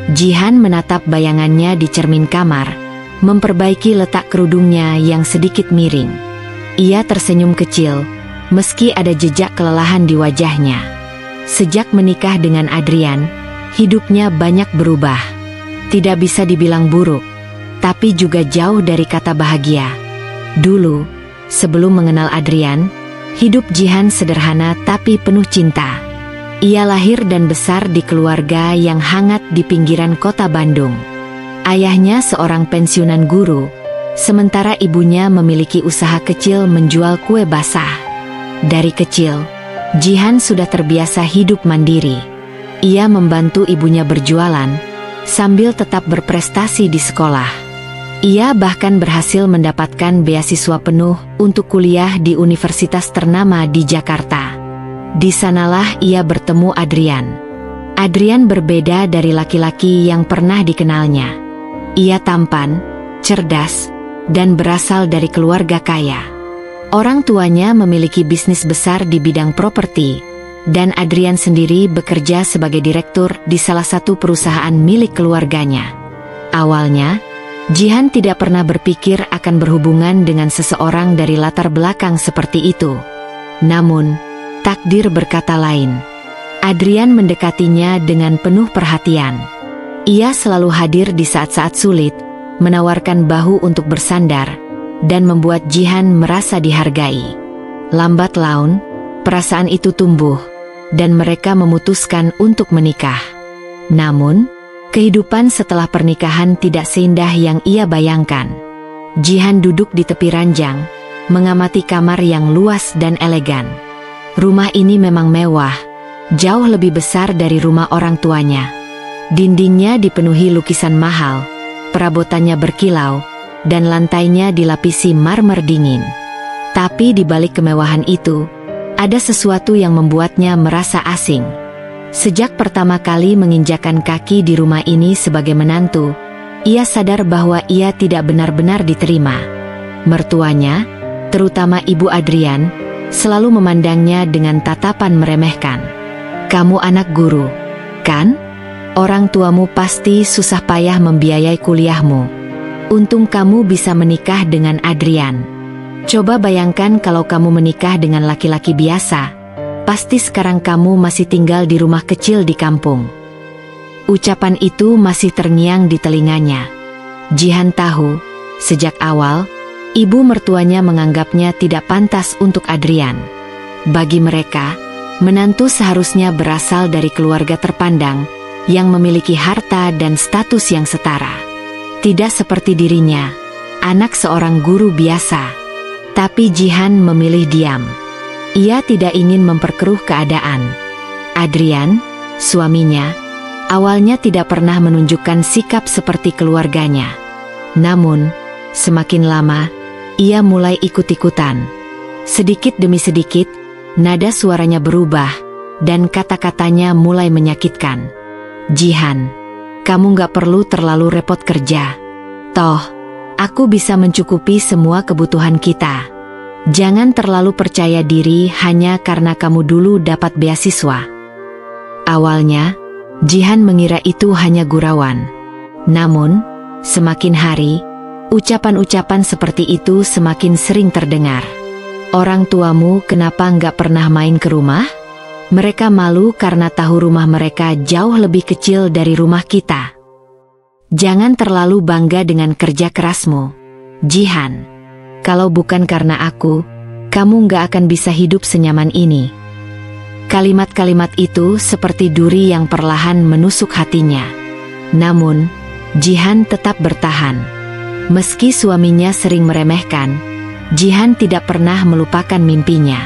Jihan menatap bayangannya di cermin kamar, memperbaiki letak kerudungnya yang sedikit miring. Ia tersenyum kecil, meski ada jejak kelelahan di wajahnya. Sejak menikah dengan Adrian, hidupnya banyak berubah. Tidak bisa dibilang buruk, tapi juga jauh dari kata bahagia. Dulu, sebelum mengenal Adrian, hidup Jihan sederhana tapi penuh cinta. Ia lahir dan besar di keluarga yang hangat di pinggiran kota Bandung. Ayahnya seorang pensiunan guru, sementara ibunya memiliki usaha kecil menjual kue basah. Dari kecil, Jihan sudah terbiasa hidup mandiri. Ia membantu ibunya berjualan, sambil tetap berprestasi di sekolah. Ia bahkan berhasil mendapatkan beasiswa penuh untuk kuliah di universitas ternama di Jakarta. Di sanalah ia bertemu Adrian. Adrian berbeda dari laki-laki yang pernah dikenalnya. Ia tampan, cerdas, dan berasal dari keluarga kaya. Orang tuanya memiliki bisnis besar di bidang properti, dan Adrian sendiri bekerja sebagai direktur di salah satu perusahaan milik keluarganya. Awalnya, Jihan tidak pernah berpikir akan berhubungan dengan seseorang dari latar belakang seperti itu. Namun, takdir berkata lain. Adrian mendekatinya dengan penuh perhatian. Ia selalu hadir di saat-saat sulit, menawarkan bahu untuk bersandar, dan membuat Jihan merasa dihargai. Lambat laun, perasaan itu tumbuh, dan mereka memutuskan untuk menikah. Namun, kehidupan setelah pernikahan tidak seindah yang ia bayangkan. Jihan duduk di tepi ranjang, mengamati kamar yang luas dan elegan. Rumah ini memang mewah, jauh lebih besar dari rumah orang tuanya. Dindingnya dipenuhi lukisan mahal, perabotannya berkilau, dan lantainya dilapisi marmer dingin. Tapi di balik kemewahan itu, ada sesuatu yang membuatnya merasa asing. Sejak pertama kali menginjakan kaki di rumah ini sebagai menantu, ia sadar bahwa ia tidak benar-benar diterima. Mertuanya, terutama Ibu Adrian, selalu memandangnya dengan tatapan meremehkan. "Kamu anak guru, kan? Orang tuamu pasti susah payah membiayai kuliahmu. Untung kamu bisa menikah dengan Adrian. Coba bayangkan kalau kamu menikah dengan laki-laki biasa, pasti sekarang kamu masih tinggal di rumah kecil di kampung." Ucapan itu masih terngiang di telinganya. Jihan tahu, sejak awal, ibu mertuanya menganggapnya tidak pantas untuk Adrian. Bagi mereka, menantu seharusnya berasal dari keluarga terpandang, yang memiliki harta dan status yang setara. Tidak seperti dirinya, anak seorang guru biasa. Tapi Jihan memilih diam. Ia tidak ingin memperkeruh keadaan. Adrian, suaminya, awalnya tidak pernah menunjukkan sikap seperti keluarganya. Namun, semakin lama, ia mulai ikut-ikutan. Sedikit demi sedikit, nada suaranya berubah, dan kata-katanya mulai menyakitkan. "Jihan, kamu gak perlu terlalu repot kerja. Toh, aku bisa mencukupi semua kebutuhan kita. Jangan terlalu percaya diri hanya karena kamu dulu dapat beasiswa." Awalnya, Jihan mengira itu hanya gurauan. Namun, semakin hari, ucapan-ucapan seperti itu semakin sering terdengar. "Orang tuamu kenapa nggak pernah main ke rumah? Mereka malu karena tahu rumah mereka jauh lebih kecil dari rumah kita. Jangan terlalu bangga dengan kerja kerasmu, Jihan. Kalau bukan karena aku, kamu nggak akan bisa hidup senyaman ini." Kalimat-kalimat itu seperti duri yang perlahan menusuk hatinya. Namun, Jihan tetap bertahan. Meski suaminya sering meremehkan, Jihan tidak pernah melupakan mimpinya.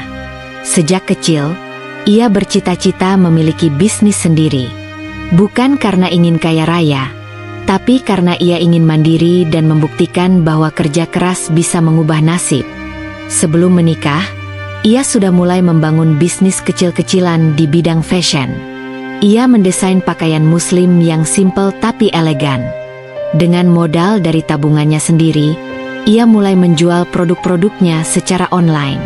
Sejak kecil, ia bercita-cita memiliki bisnis sendiri. Bukan karena ingin kaya raya, tapi karena ia ingin mandiri dan membuktikan bahwa kerja keras bisa mengubah nasib. Sebelum menikah, ia sudah mulai membangun bisnis kecil-kecilan di bidang fashion. Ia mendesain pakaian muslim yang simpel tapi elegan. Dengan modal dari tabungannya sendiri, ia mulai menjual produk-produknya secara online.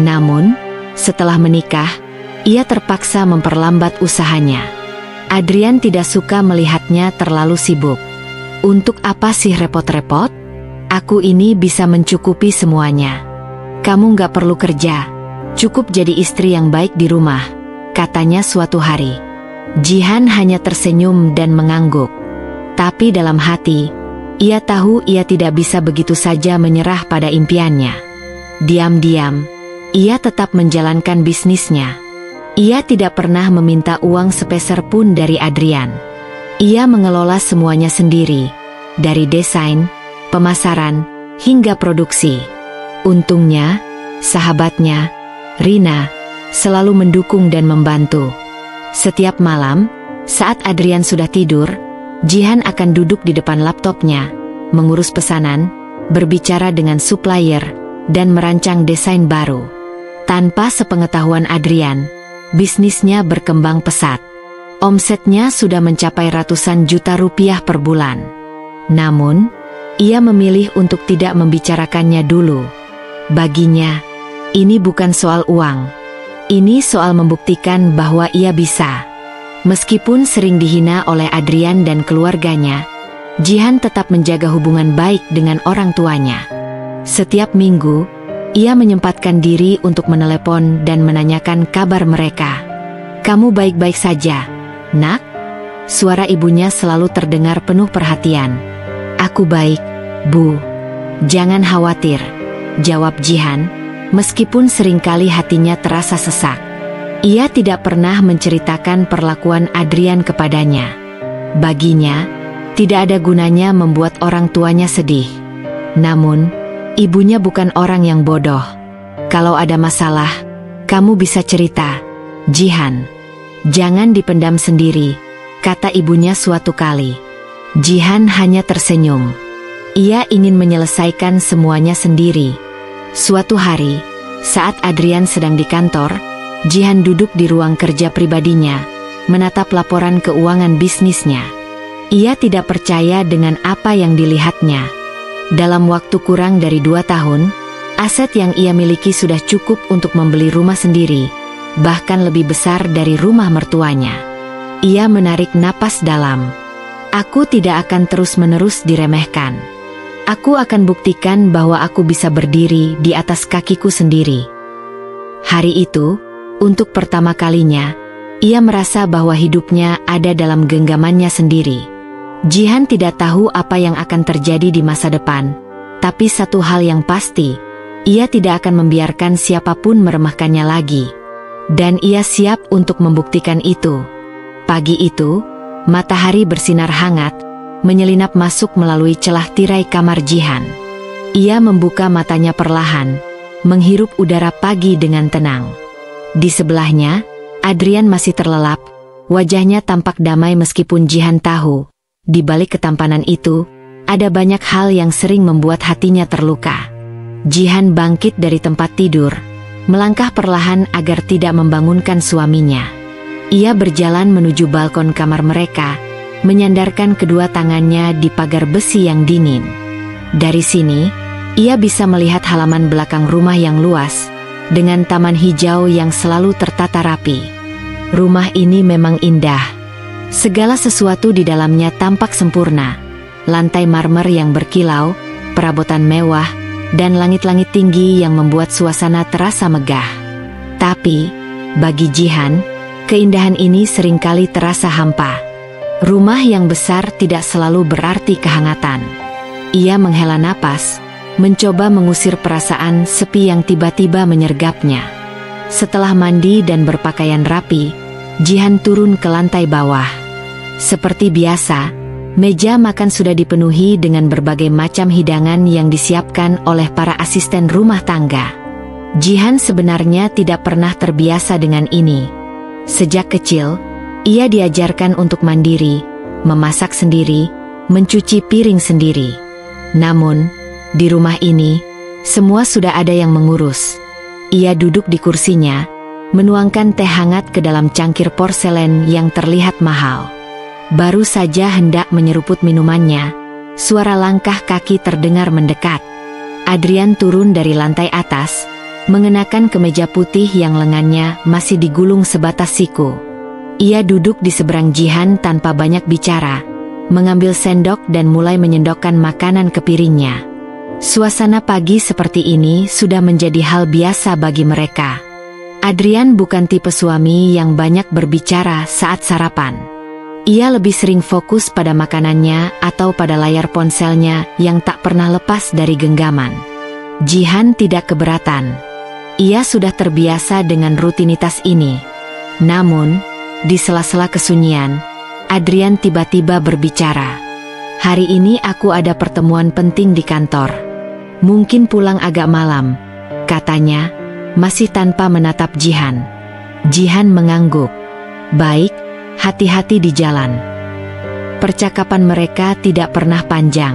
Namun, setelah menikah, ia terpaksa memperlambat usahanya. Adrian tidak suka melihatnya terlalu sibuk. Untuk apa sih repot-repot? Aku ini bisa mencukupi semuanya. Kamu gak perlu kerja, cukup jadi istri yang baik di rumah, katanya suatu hari. Jihan hanya tersenyum dan mengangguk. Tapi dalam hati, ia tahu ia tidak bisa begitu saja menyerah pada impiannya. Diam-diam, ia tetap menjalankan bisnisnya. Ia tidak pernah meminta uang sepeser pun dari Adrian. Ia mengelola semuanya sendiri, dari desain, pemasaran, hingga produksi. Untungnya, sahabatnya, Rina, selalu mendukung dan membantu. Setiap malam, saat Adrian sudah tidur, Jihan akan duduk di depan laptopnya, mengurus pesanan, berbicara dengan supplier, dan merancang desain baru. Tanpa sepengetahuan Adrian, bisnisnya berkembang pesat. Omsetnya sudah mencapai ratusan juta rupiah per bulan. Namun, ia memilih untuk tidak membicarakannya dulu. Baginya, ini bukan soal uang. Ini soal membuktikan bahwa ia bisa. Meskipun sering dihina oleh Adrian dan keluarganya, Jihan tetap menjaga hubungan baik dengan orang tuanya. Setiap minggu, ia menyempatkan diri untuk menelepon dan menanyakan kabar mereka. "Kamu baik-baik saja, Nak?" Suara ibunya selalu terdengar penuh perhatian. "Aku baik, Bu. Jangan khawatir," jawab Jihan, meskipun seringkali hatinya terasa sesak. Ia tidak pernah menceritakan perlakuan Adrian kepadanya. Baginya, tidak ada gunanya membuat orang tuanya sedih. Namun, ibunya bukan orang yang bodoh. "Kalau ada masalah, kamu bisa cerita, Jihan. Jangan dipendam sendiri," kata ibunya suatu kali. Jihan hanya tersenyum. Ia ingin menyelesaikan semuanya sendiri. Suatu hari, saat Adrian sedang di kantor, Jihan duduk di ruang kerja pribadinya, menatap laporan keuangan bisnisnya. Ia tidak percaya dengan apa yang dilihatnya. Dalam waktu kurang dari 2 tahun, aset yang ia miliki sudah cukup untuk membeli rumah sendiri, bahkan lebih besar dari rumah mertuanya. Ia menarik napas dalam. "Aku tidak akan terus-menerus diremehkan. Aku akan buktikan bahwa aku bisa berdiri di atas kakiku sendiri." Hari itu, untuk pertama kalinya, ia merasa bahwa hidupnya ada dalam genggamannya sendiri. Jihan tidak tahu apa yang akan terjadi di masa depan, tapi satu hal yang pasti, ia tidak akan membiarkan siapapun meremehkannya lagi. Dan ia siap untuk membuktikan itu. Pagi itu, matahari bersinar hangat, menyelinap masuk melalui celah tirai kamar Jihan. Ia membuka matanya perlahan, menghirup udara pagi dengan tenang. Di sebelahnya, Adrian masih terlelap, wajahnya tampak damai meskipun Jihan tahu, di balik ketampanan itu, ada banyak hal yang sering membuat hatinya terluka. Jihan bangkit dari tempat tidur, melangkah perlahan agar tidak membangunkan suaminya. Ia berjalan menuju balkon kamar mereka, menyandarkan kedua tangannya di pagar besi yang dingin. Dari sini, ia bisa melihat halaman belakang rumah yang luas, dengan taman hijau yang selalu tertata rapi. Rumah ini memang indah. Segala sesuatu di dalamnya tampak sempurna. Lantai marmer yang berkilau, perabotan mewah, dan langit-langit tinggi yang membuat suasana terasa megah. Tapi, bagi Jihan, keindahan ini seringkali terasa hampa. Rumah yang besar tidak selalu berarti kehangatan. Ia menghela napas, mencoba mengusir perasaan sepi yang tiba-tiba menyergapnya. Setelah mandi dan berpakaian rapi, Jihan turun ke lantai bawah. Seperti biasa, meja makan sudah dipenuhi dengan berbagai macam hidangan yang disiapkan oleh para asisten rumah tangga. Jihan sebenarnya tidak pernah terbiasa dengan ini. Sejak kecil, ia diajarkan untuk mandiri, memasak sendiri, mencuci piring sendiri. Namun, di rumah ini, semua sudah ada yang mengurus. Ia duduk di kursinya, menuangkan teh hangat ke dalam cangkir porselen yang terlihat mahal. Baru saja hendak menyeruput minumannya, suara langkah kaki terdengar mendekat. Adrian turun dari lantai atas, mengenakan kemeja putih yang lengannya masih digulung sebatas siku. Ia duduk di seberang Jihan tanpa banyak bicara, mengambil sendok dan mulai menyendokkan makanan ke piringnya. Suasana pagi seperti ini sudah menjadi hal biasa bagi mereka. Adrian bukan tipe suami yang banyak berbicara saat sarapan. Ia lebih sering fokus pada makanannya atau pada layar ponselnya yang tak pernah lepas dari genggaman. Jihan tidak keberatan. Ia sudah terbiasa dengan rutinitas ini. Namun, di sela-sela kesunyian, Adrian tiba-tiba berbicara. "Hari ini aku ada pertemuan penting di kantor. Mungkin pulang agak malam," katanya, masih tanpa menatap Jihan. Jihan mengangguk. "Baik, hati-hati di jalan." Percakapan mereka tidak pernah panjang.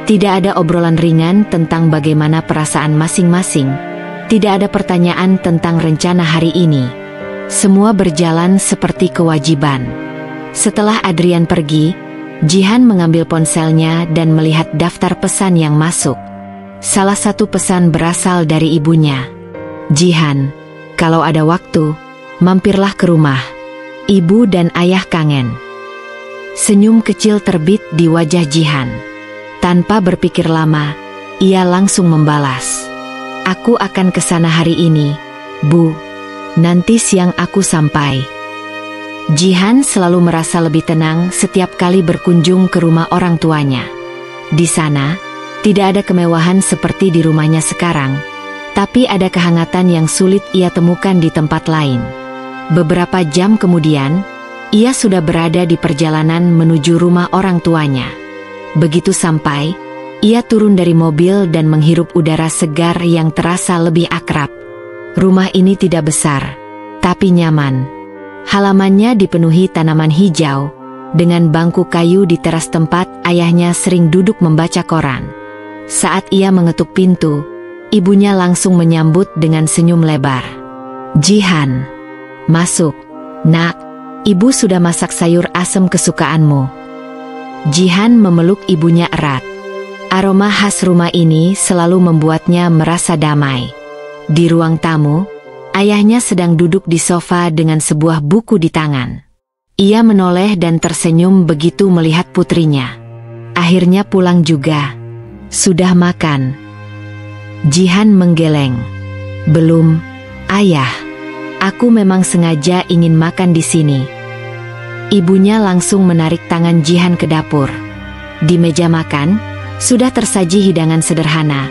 Tidak ada obrolan ringan tentang bagaimana perasaan masing-masing. Tidak ada pertanyaan tentang rencana hari ini. Semua berjalan seperti kewajiban. Setelah Adrian pergi, Jihan mengambil ponselnya dan melihat daftar pesan yang masuk. Salah satu pesan berasal dari ibunya. "Jihan, kalau ada waktu, mampirlah ke rumah. Ibu dan ayah kangen." Senyum kecil terbit di wajah Jihan. Tanpa berpikir lama, ia langsung membalas. "Aku akan ke sana hari ini, Bu. Nanti siang aku sampai." Jihan selalu merasa lebih tenang setiap kali berkunjung ke rumah orang tuanya. Di sana, tidak ada kemewahan seperti di rumahnya sekarang, tapi ada kehangatan yang sulit ia temukan di tempat lain. Beberapa jam kemudian, ia sudah berada di perjalanan menuju rumah orang tuanya. Begitu sampai, ia turun dari mobil dan menghirup udara segar yang terasa lebih akrab. Rumah ini tidak besar, tapi nyaman. Halamannya dipenuhi tanaman hijau, dengan bangku kayu di teras tempat ayahnya sering duduk membaca koran. Saat ia mengetuk pintu, ibunya langsung menyambut dengan senyum lebar. "Jihan, masuk. Nak, ibu sudah masak sayur asem kesukaanmu." Jihan memeluk ibunya erat. Aroma khas rumah ini selalu membuatnya merasa damai. Di ruang tamu, ayahnya sedang duduk di sofa dengan sebuah buku di tangan. Ia menoleh dan tersenyum begitu melihat putrinya. "Akhirnya pulang juga. Sudah makan?" Jihan menggeleng. "Belum, Ayah. Aku memang sengaja ingin makan di sini." Ibunya langsung menarik tangan Jihan ke dapur. Di meja makan, sudah tersaji hidangan sederhana,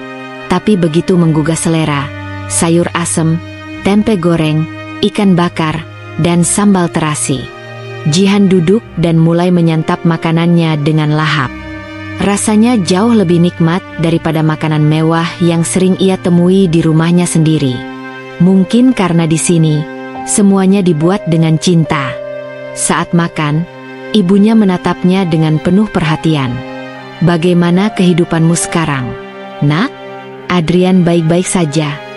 tapi begitu menggugah selera. Sayur asem, tempe goreng, ikan bakar, dan sambal terasi. Jihan duduk dan mulai menyantap makanannya dengan lahap. Rasanya jauh lebih nikmat daripada makanan mewah yang sering ia temui di rumahnya sendiri. Mungkin karena di sini, semuanya dibuat dengan cinta. Saat makan, ibunya menatapnya dengan penuh perhatian. "Bagaimana kehidupanmu sekarang, Nak?" "Adrian baik-baik saja."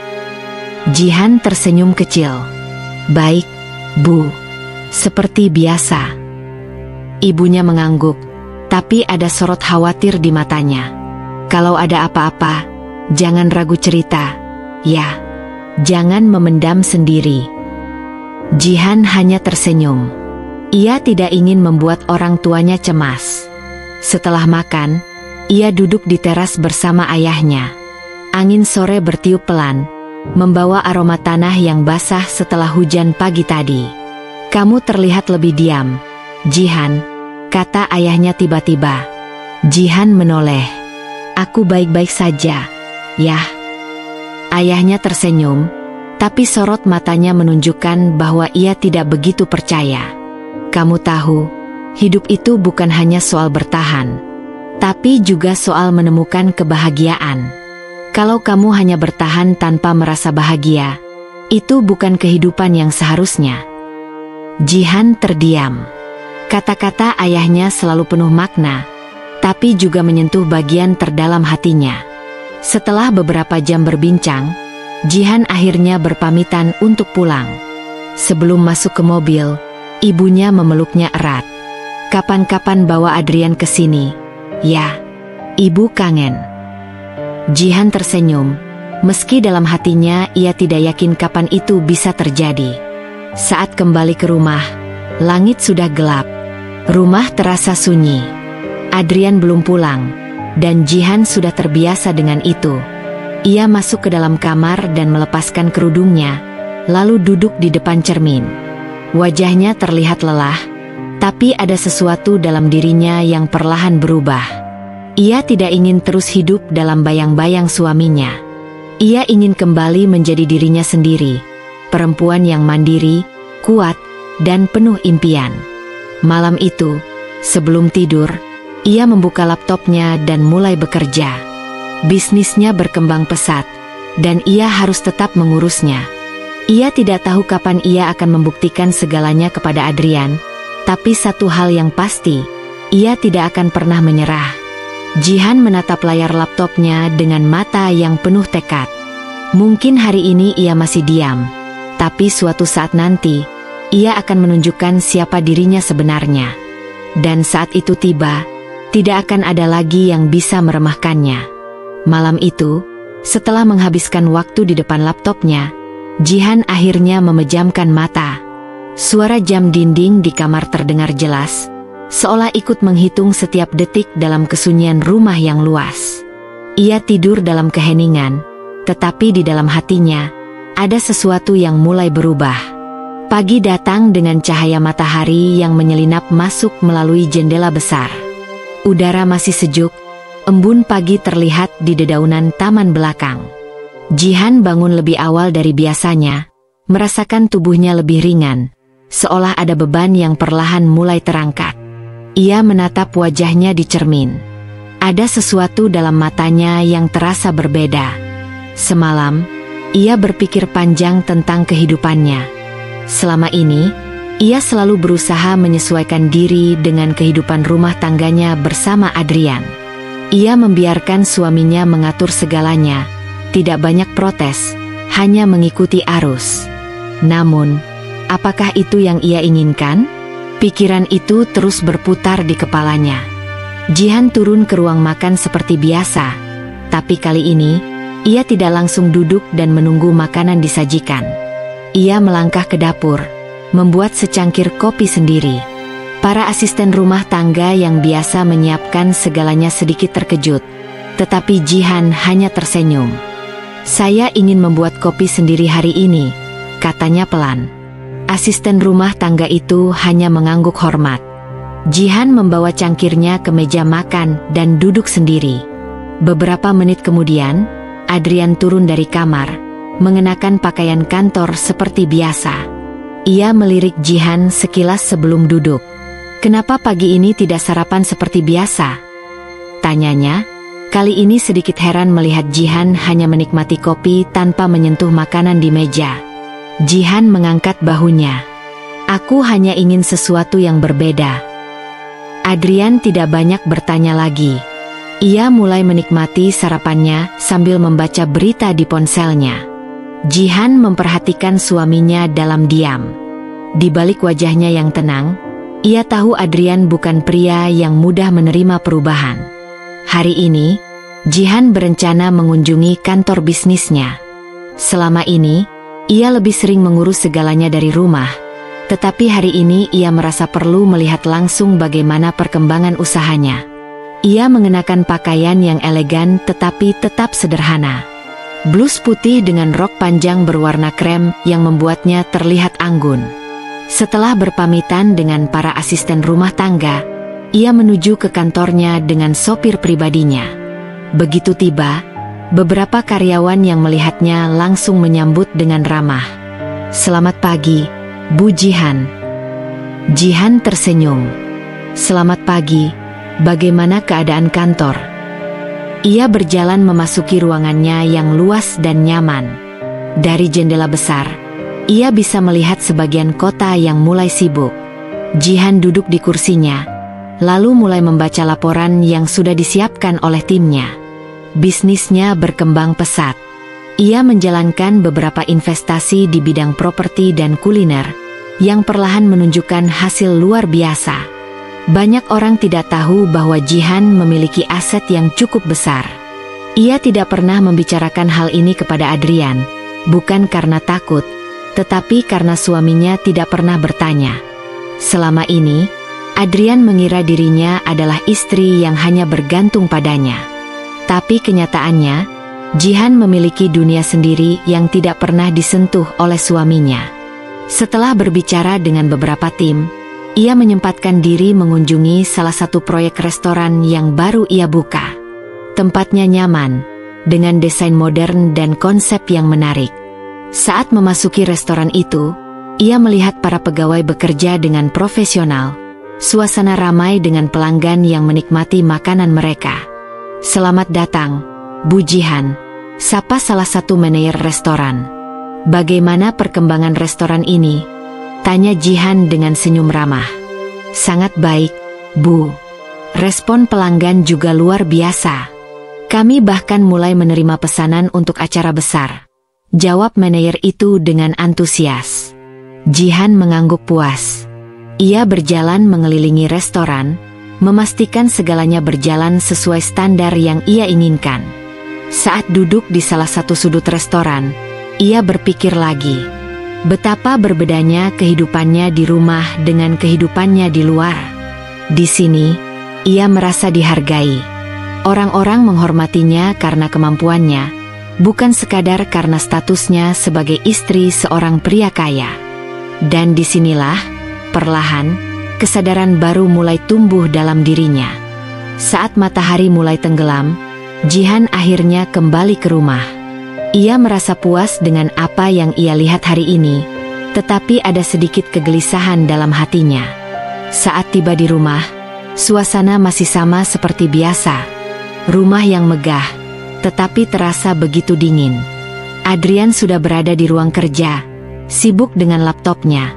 Jihan tersenyum kecil. "Baik, Bu. Seperti biasa." Ibunya mengangguk, tapi ada sorot khawatir di matanya. "Kalau ada apa-apa, jangan ragu cerita, ya. Jangan memendam sendiri." Jihan hanya tersenyum. Ia tidak ingin membuat orang tuanya cemas. Setelah makan, ia duduk di teras bersama ayahnya. Angin sore bertiup pelan, membawa aroma tanah yang basah setelah hujan pagi tadi. "Kamu terlihat lebih diam, Jihan," kata ayahnya tiba-tiba. Jihan menoleh. "Aku baik-baik saja, Yah." Ayahnya tersenyum, tapi sorot matanya menunjukkan bahwa ia tidak begitu percaya. "Kamu tahu, hidup itu bukan hanya soal bertahan, tapi juga soal menemukan kebahagiaan. Kalau kamu hanya bertahan tanpa merasa bahagia, itu bukan kehidupan yang seharusnya." Jihan terdiam. Kata-kata ayahnya selalu penuh makna, tapi juga menyentuh bagian terdalam hatinya. Setelah beberapa jam berbincang, Jihan akhirnya berpamitan untuk pulang. Sebelum masuk ke mobil, ibunya memeluknya erat. "Kapan-kapan bawa Adrian ke sini, ya. Ibu kangen." Jihan tersenyum, meski dalam hatinya ia tidak yakin kapan itu bisa terjadi. Saat kembali ke rumah, Langit sudah gelap. Rumah terasa sunyi. Adrian belum pulang, dan Jihan sudah terbiasa dengan itu. Ia masuk ke dalam kamar dan melepaskan kerudungnya, lalu duduk di depan cermin. Wajahnya terlihat lelah, tapi ada sesuatu dalam dirinya yang perlahan berubah. Ia tidak ingin terus hidup dalam bayang-bayang suaminya. Ia ingin kembali menjadi dirinya sendiri, perempuan yang mandiri, kuat, dan penuh impian. Malam itu, sebelum tidur, ia membuka laptopnya dan mulai bekerja. Bisnisnya berkembang pesat, dan ia harus tetap mengurusnya. Ia tidak tahu kapan ia akan membuktikan segalanya kepada Adrian, tapi satu hal yang pasti, ia tidak akan pernah menyerah. Jihan menatap layar laptopnya dengan mata yang penuh tekad. Mungkin hari ini ia masih diam, tapi suatu saat nanti, ia akan menunjukkan siapa dirinya sebenarnya. Dan saat itu tiba, tidak akan ada lagi yang bisa meremehkannya. Malam itu, setelah menghabiskan waktu di depan laptopnya, Jihan akhirnya memejamkan mata. Suara jam dinding di kamar terdengar jelas, seolah ikut menghitung setiap detik dalam kesunyian rumah yang luas. Ia tidur dalam keheningan, tetapi di dalam hatinya, ada sesuatu yang mulai berubah. Pagi datang dengan cahaya matahari yang menyelinap masuk melalui jendela besar. Udara masih sejuk, embun pagi terlihat di dedaunan taman belakang. Jihan bangun lebih awal dari biasanya, merasakan tubuhnya lebih ringan, seolah ada beban yang perlahan mulai terangkat. Ia menatap wajahnya di cermin. Ada sesuatu dalam matanya yang terasa berbeda. Semalam, ia berpikir panjang tentang kehidupannya. Selama ini, ia selalu berusaha menyesuaikan diri dengan kehidupan rumah tangganya bersama Adrian. Ia membiarkan suaminya mengatur segalanya, tidak banyak protes, hanya mengikuti arus. Namun, apakah itu yang ia inginkan? Pikiran itu terus berputar di kepalanya. Jihan turun ke ruang makan seperti biasa, tapi kali ini, ia tidak langsung duduk dan menunggu makanan disajikan. Ia melangkah ke dapur, membuat secangkir kopi sendiri. Para asisten rumah tangga yang biasa menyiapkan segalanya sedikit terkejut, tetapi Jihan hanya tersenyum. "Saya ingin membuat kopi sendiri hari ini," katanya pelan. Asisten rumah tangga itu hanya mengangguk hormat. Jihan membawa cangkirnya ke meja makan dan duduk sendiri. Beberapa menit kemudian, Adrian turun dari kamar, mengenakan pakaian kantor seperti biasa. Ia melirik Jihan sekilas sebelum duduk. "Kenapa pagi ini tidak sarapan seperti biasa?" tanyanya. Kali ini sedikit heran melihat Jihan hanya menikmati kopi tanpa menyentuh makanan di meja. Jihan mengangkat bahunya. "Aku hanya ingin sesuatu yang berbeda." Adrian tidak banyak bertanya lagi. Ia mulai menikmati sarapannya sambil membaca berita di ponselnya. Jihan memperhatikan suaminya dalam diam. Di balik wajahnya yang tenang, ia tahu Adrian bukan pria yang mudah menerima perubahan. Hari ini, Jihan berencana mengunjungi kantor bisnisnya. Selama ini, ia lebih sering mengurus segalanya dari rumah, tetapi hari ini ia merasa perlu melihat langsung bagaimana perkembangan usahanya. Ia mengenakan pakaian yang elegan tetapi tetap sederhana. Blus putih dengan rok panjang berwarna krem yang membuatnya terlihat anggun. Setelah berpamitan dengan para asisten rumah tangga, ia menuju ke kantornya dengan sopir pribadinya. Begitu tiba, beberapa karyawan yang melihatnya langsung menyambut dengan ramah. "Selamat pagi, Bu Jihan." Jihan tersenyum. "Selamat pagi, bagaimana keadaan kantor?" Ia berjalan memasuki ruangannya yang luas dan nyaman. Dari jendela besar, ia bisa melihat sebagian kota yang mulai sibuk. Jihan duduk di kursinya, lalu mulai membaca laporan yang sudah disiapkan oleh timnya. Bisnisnya berkembang pesat. Ia menjalankan beberapa investasi di bidang properti dan kuliner, yang perlahan menunjukkan hasil luar biasa. Banyak orang tidak tahu bahwa Jihan memiliki aset yang cukup besar. Ia tidak pernah membicarakan hal ini kepada Adrian, bukan karena takut, tetapi karena suaminya tidak pernah bertanya. Selama ini, Adrian mengira dirinya adalah istri yang hanya bergantung padanya. Tapi kenyataannya, Jihan memiliki dunia sendiri yang tidak pernah disentuh oleh suaminya. Setelah berbicara dengan beberapa tim, ia menyempatkan diri mengunjungi salah satu proyek restoran yang baru ia buka. Tempatnya nyaman, dengan desain modern dan konsep yang menarik. Saat memasuki restoran itu, ia melihat para pegawai bekerja dengan profesional. Suasana ramai dengan pelanggan yang menikmati makanan mereka. "Selamat datang, Bu Jihan," sapa salah satu manajer restoran. "Bagaimana perkembangan restoran ini?" tanya Jihan dengan senyum ramah. "Sangat baik, Bu. Respon pelanggan juga luar biasa. Kami bahkan mulai menerima pesanan untuk acara besar," jawab manajer itu dengan antusias. Jihan mengangguk puas. Ia berjalan mengelilingi restoran, memastikan segalanya berjalan sesuai standar yang ia inginkan. Saat duduk di salah satu sudut restoran, ia berpikir lagi. Betapa berbedanya kehidupannya di rumah dengan kehidupannya di luar. Di sini, ia merasa dihargai. Orang-orang menghormatinya karena kemampuannya, bukan sekadar karena statusnya sebagai istri seorang pria kaya. Dan disinilah, perlahan, kesadaran baru mulai tumbuh dalam dirinya. Saat matahari mulai tenggelam, Jihan akhirnya kembali ke rumah. Ia merasa puas dengan apa yang ia lihat hari ini, tetapi ada sedikit kegelisahan dalam hatinya. Saat tiba di rumah, suasana masih sama seperti biasa. Rumah yang megah, tetapi terasa begitu dingin. Adrian sudah berada di ruang kerja, sibuk dengan laptopnya.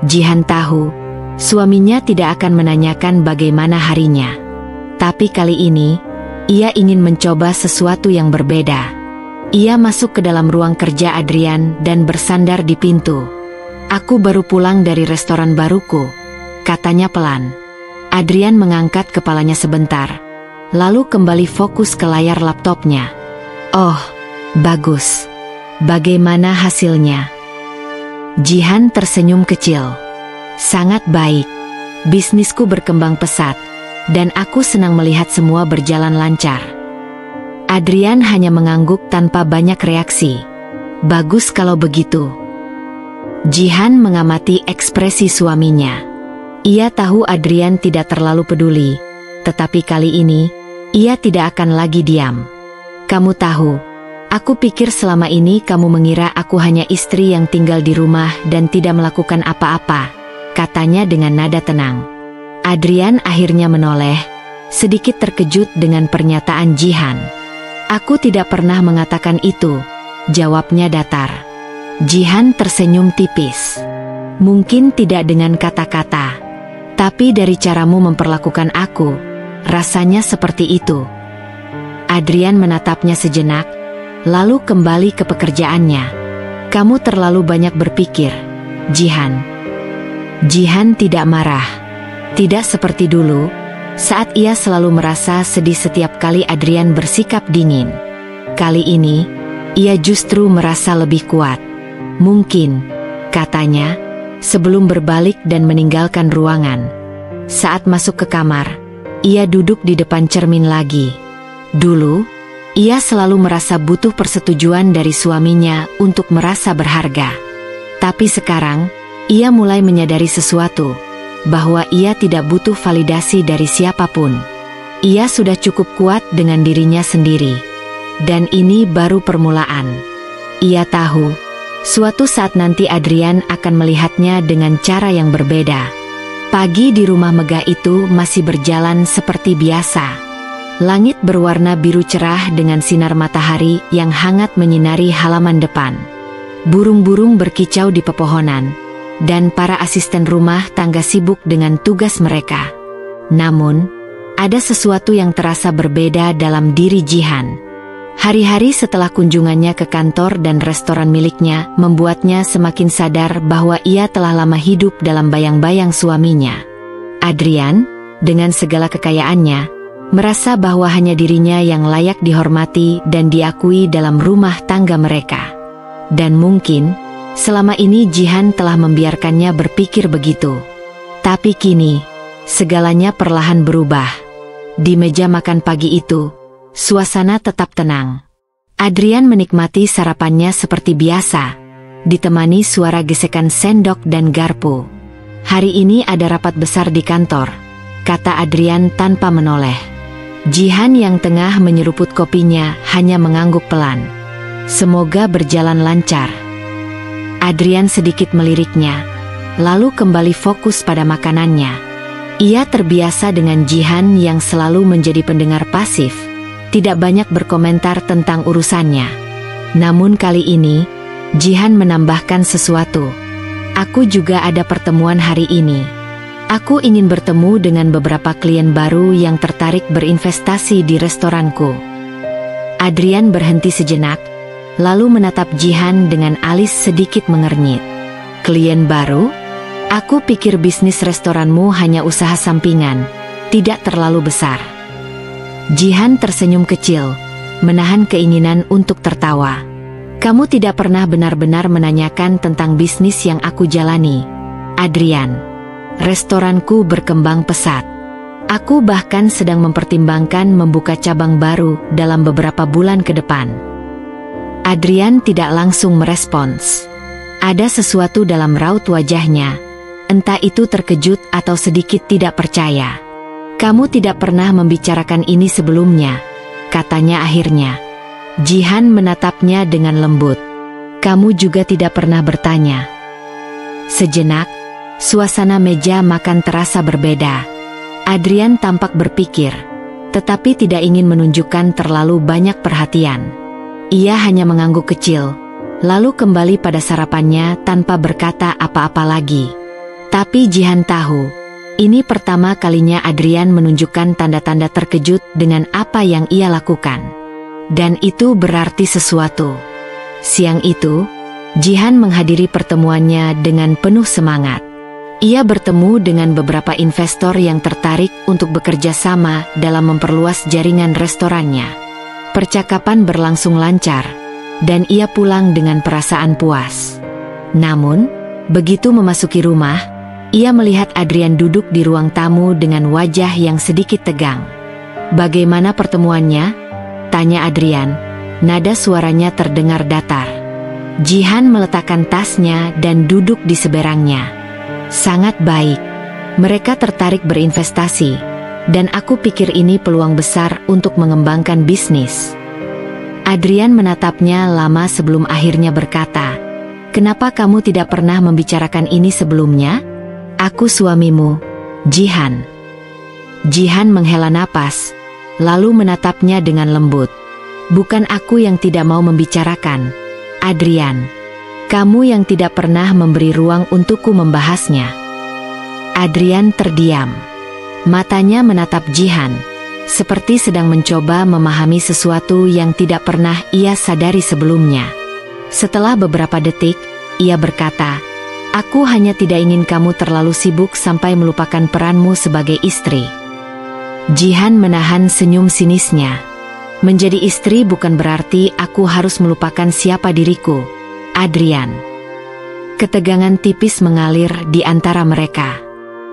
Jihan tahu, suaminya tidak akan menanyakan bagaimana harinya. Tapi kali ini, ia ingin mencoba sesuatu yang berbeda. Ia masuk ke dalam ruang kerja Adrian dan bersandar di pintu. "Aku baru pulang dari restoran baruku," katanya pelan. Adrian mengangkat kepalanya sebentar, lalu kembali fokus ke layar laptopnya. "Oh, bagus. Bagaimana hasilnya?" Jihan tersenyum kecil. "Sangat baik. Bisnisku berkembang pesat, dan aku senang melihat semua berjalan lancar." Adrian hanya mengangguk tanpa banyak reaksi. "Bagus kalau begitu." Jihan mengamati ekspresi suaminya. Ia tahu Adrian tidak terlalu peduli, tetapi kali ini, ia tidak akan lagi diam. "Kamu tahu, aku pikir selama ini kamu mengira aku hanya istri yang tinggal di rumah dan tidak melakukan apa-apa," katanya dengan nada tenang. Adrian akhirnya menoleh, sedikit terkejut dengan pernyataan Jihan. "Aku tidak pernah mengatakan itu," jawabnya datar. Jihan tersenyum tipis. "Mungkin tidak dengan kata-kata, tapi dari caramu memperlakukan aku, rasanya seperti itu." Adrian menatapnya sejenak, lalu kembali ke pekerjaannya. "Kamu terlalu banyak berpikir, Jihan." Jihan tidak marah. Tidak seperti dulu, saat ia selalu merasa sedih setiap kali Adrian bersikap dingin. Kali ini, ia justru merasa lebih kuat. "Mungkin," katanya, sebelum berbalik dan meninggalkan ruangan. Saat masuk ke kamar, ia duduk di depan cermin lagi. Dulu, ia selalu merasa butuh persetujuan dari suaminya untuk merasa berharga. Tapi sekarang, ia mulai menyadari sesuatu, bahwa ia tidak butuh validasi dari siapapun. Ia sudah cukup kuat dengan dirinya sendiri. Dan ini baru permulaan. Ia tahu, suatu saat nanti Adrian akan melihatnya dengan cara yang berbeda. Pagi di rumah megah itu masih berjalan seperti biasa. Langit berwarna biru cerah dengan sinar matahari yang hangat menyinari halaman depan. Burung-burung berkicau di pepohonan, dan para asisten rumah tangga sibuk dengan tugas mereka. Namun, ada sesuatu yang terasa berbeda dalam diri Jihan. Hari-hari setelah kunjungannya ke kantor dan restoran miliknya membuatnya semakin sadar bahwa ia telah lama hidup dalam bayang-bayang suaminya. Adrian, dengan segala kekayaannya, merasa bahwa hanya dirinya yang layak dihormati dan diakui dalam rumah tangga mereka. Dan mungkin, selama ini Jihan telah membiarkannya berpikir begitu. Tapi kini, segalanya perlahan berubah. Di meja makan pagi itu, suasana tetap tenang. Adrian menikmati sarapannya seperti biasa, ditemani suara gesekan sendok dan garpu. "Hari ini ada rapat besar di kantor," kata Adrian tanpa menoleh. Jihan yang tengah menyeruput kopinya hanya mengangguk pelan. "Semoga berjalan lancar." Adrian sedikit meliriknya, lalu kembali fokus pada makanannya. Ia terbiasa dengan Jihan yang selalu menjadi pendengar pasif, tidak banyak berkomentar tentang urusannya. Namun kali ini, Jihan menambahkan sesuatu. "Aku juga ada pertemuan hari ini. Aku ingin bertemu dengan beberapa klien baru yang tertarik berinvestasi di restoranku." Adrian berhenti sejenak, lalu menatap Jihan dengan alis sedikit mengernyit. "Klien baru? Aku pikir bisnis restoranmu hanya usaha sampingan, tidak terlalu besar." Jihan tersenyum kecil, menahan keinginan untuk tertawa. "Kamu tidak pernah benar-benar menanyakan tentang bisnis yang aku jalani, Adrian. Restoranku berkembang pesat. Aku bahkan sedang mempertimbangkan membuka cabang baru dalam beberapa bulan ke depan." Adrian tidak langsung merespons. Ada sesuatu dalam raut wajahnya, entah itu terkejut atau sedikit tidak percaya. "Kamu tidak pernah membicarakan ini sebelumnya," katanya akhirnya. Jihan menatapnya dengan lembut. "Kamu juga tidak pernah bertanya." Sejenak, suasana meja makan terasa berbeda. Adrian tampak berpikir, tetapi tidak ingin menunjukkan terlalu banyak perhatian. Ia hanya mengangguk kecil, lalu kembali pada sarapannya tanpa berkata apa-apa lagi. Tapi Jihan tahu, ini pertama kalinya Adrian menunjukkan tanda-tanda terkejut dengan apa yang ia lakukan. Dan itu berarti sesuatu. Siang itu, Jihan menghadiri pertemuannya dengan penuh semangat. Ia bertemu dengan beberapa investor yang tertarik untuk bekerja sama dalam memperluas jaringan restorannya. Percakapan berlangsung lancar, dan ia pulang dengan perasaan puas. Namun, begitu memasuki rumah, ia melihat Adrian duduk di ruang tamu dengan wajah yang sedikit tegang. "Bagaimana pertemuannya?" tanya Adrian, nada suaranya terdengar datar. Jihan meletakkan tasnya dan duduk di seberangnya. "Sangat baik. Mereka tertarik berinvestasi. Dan aku pikir ini peluang besar untuk mengembangkan bisnis." Adrian menatapnya lama sebelum akhirnya berkata, "Kenapa kamu tidak pernah membicarakan ini sebelumnya? Aku suamimu, Jihan." Jihan menghela napas, lalu menatapnya dengan lembut. "Bukan aku yang tidak mau membicarakan, Adrian. Kamu yang tidak pernah memberi ruang untukku membahasnya." Adrian terdiam. Matanya menatap Jihan, seperti sedang mencoba memahami sesuatu yang tidak pernah ia sadari sebelumnya. Setelah beberapa detik, ia berkata, "Aku hanya tidak ingin kamu terlalu sibuk sampai melupakan peranmu sebagai istri." Jihan menahan senyum sinisnya. "Menjadi istri bukan berarti aku harus melupakan siapa diriku, Adrian." Ketegangan tipis mengalir di antara mereka.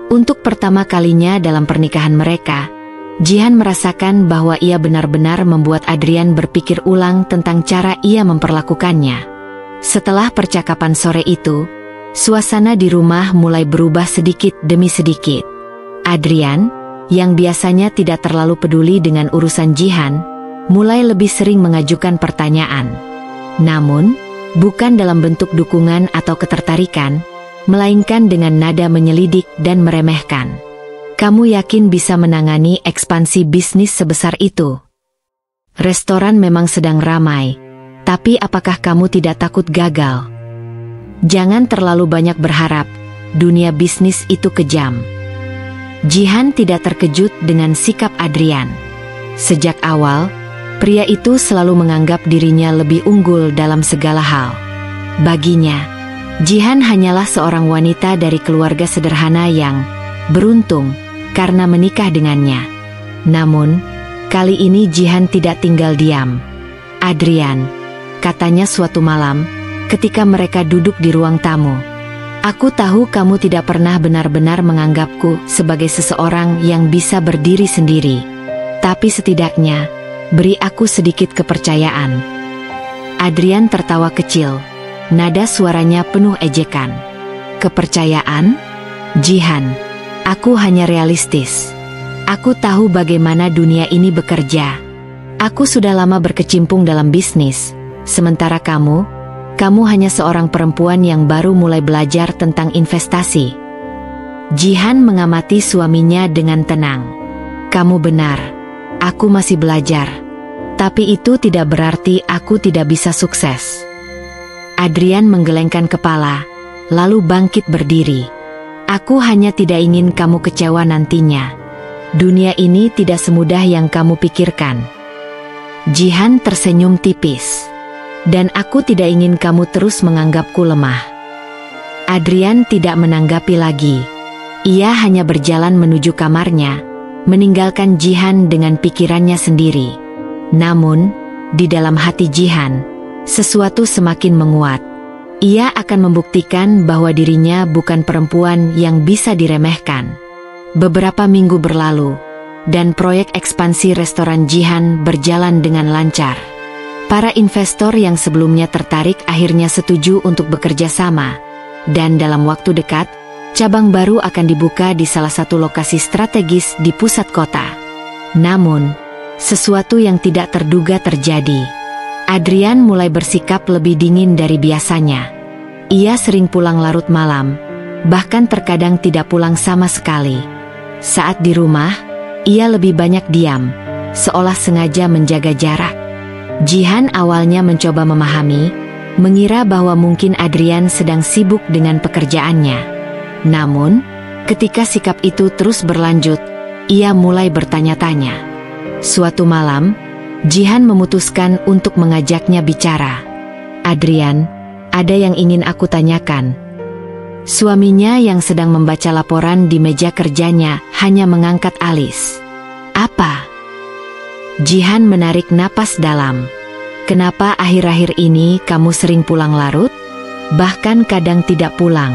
Untuk pertama kalinya dalam pernikahan mereka, Jihan merasakan bahwa ia benar-benar membuat Adrian berpikir ulang tentang cara ia memperlakukannya. Setelah percakapan sore itu, suasana di rumah mulai berubah sedikit demi sedikit. Adrian, yang biasanya tidak terlalu peduli dengan urusan Jihan, mulai lebih sering mengajukan pertanyaan. Namun, bukan dalam bentuk dukungan atau ketertarikan, melainkan dengan nada menyelidik dan meremehkan. "Kamu yakin bisa menangani ekspansi bisnis sebesar itu? Restoran memang sedang ramai, tapi apakah kamu tidak takut gagal? Jangan terlalu banyak berharap, dunia bisnis itu kejam." Jihan tidak terkejut dengan sikap Adrian. Sejak awal, pria itu selalu menganggap dirinya lebih unggul dalam segala hal. Baginya, Jihan hanyalah seorang wanita dari keluarga sederhana yang beruntung karena menikah dengannya. Namun, kali ini Jihan tidak tinggal diam. "Adrian," katanya suatu malam, ketika mereka duduk di ruang tamu, Aku tahu kamu tidak pernah benar-benar menganggapku sebagai seseorang yang bisa berdiri sendiri. Tapi setidaknya, beri aku sedikit kepercayaan. Adrian tertawa kecil. Nada suaranya penuh ejekan. Kepercayaan? Jihan, aku hanya realistis. Aku tahu bagaimana dunia ini bekerja. Aku sudah lama berkecimpung dalam bisnis, sementara kamu hanya seorang perempuan yang baru mulai belajar tentang investasi. Jihan mengamati suaminya dengan tenang. Kamu benar, aku masih belajar. Tapi itu tidak berarti aku tidak bisa sukses. Adrian menggelengkan kepala, lalu bangkit berdiri. Aku hanya tidak ingin kamu kecewa nantinya. Dunia ini tidak semudah yang kamu pikirkan. Jihan tersenyum tipis. Dan aku tidak ingin kamu terus menganggapku lemah. Adrian tidak menanggapi lagi. Ia hanya berjalan menuju kamarnya, meninggalkan Jihan dengan pikirannya sendiri. Namun, di dalam hati Jihan, sesuatu semakin menguat. Ia akan membuktikan bahwa dirinya bukan perempuan yang bisa diremehkan. Beberapa minggu berlalu, dan proyek ekspansi restoran Jihan berjalan dengan lancar. Para investor yang sebelumnya tertarik akhirnya setuju untuk bekerja sama, dan dalam waktu dekat, cabang baru akan dibuka di salah satu lokasi strategis di pusat kota. Namun, sesuatu yang tidak terduga terjadi. Adrian mulai bersikap lebih dingin dari biasanya. Ia sering pulang larut malam, bahkan terkadang tidak pulang sama sekali. Saat di rumah, ia lebih banyak diam, seolah sengaja menjaga jarak. Jihan awalnya mencoba memahami, mengira bahwa mungkin Adrian sedang sibuk dengan pekerjaannya. Namun, ketika sikap itu terus berlanjut, ia mulai bertanya-tanya. Suatu malam, Jihan memutuskan untuk mengajaknya bicara. Adrian, ada yang ingin aku tanyakan. Suaminya yang sedang membaca laporan di meja kerjanya hanya mengangkat alis. Apa? Jihan menarik napas dalam. Kenapa akhir-akhir ini kamu sering pulang larut? Bahkan kadang tidak pulang.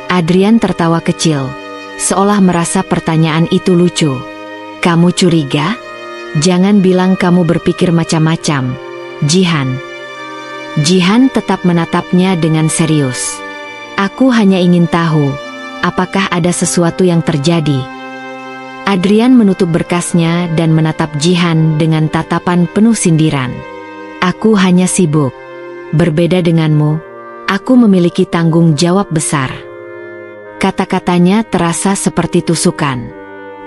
Adrian tertawa kecil, seolah merasa pertanyaan itu lucu. Kamu curiga? Jangan bilang kamu berpikir macam-macam, Jihan. Jihan tetap menatapnya dengan serius. Aku hanya ingin tahu, apakah ada sesuatu yang terjadi? Adrian menutup berkasnya dan menatap Jihan dengan tatapan penuh sindiran. Aku hanya sibuk. Berbeda denganmu, aku memiliki tanggung jawab besar. Kata-katanya terasa seperti tusukan.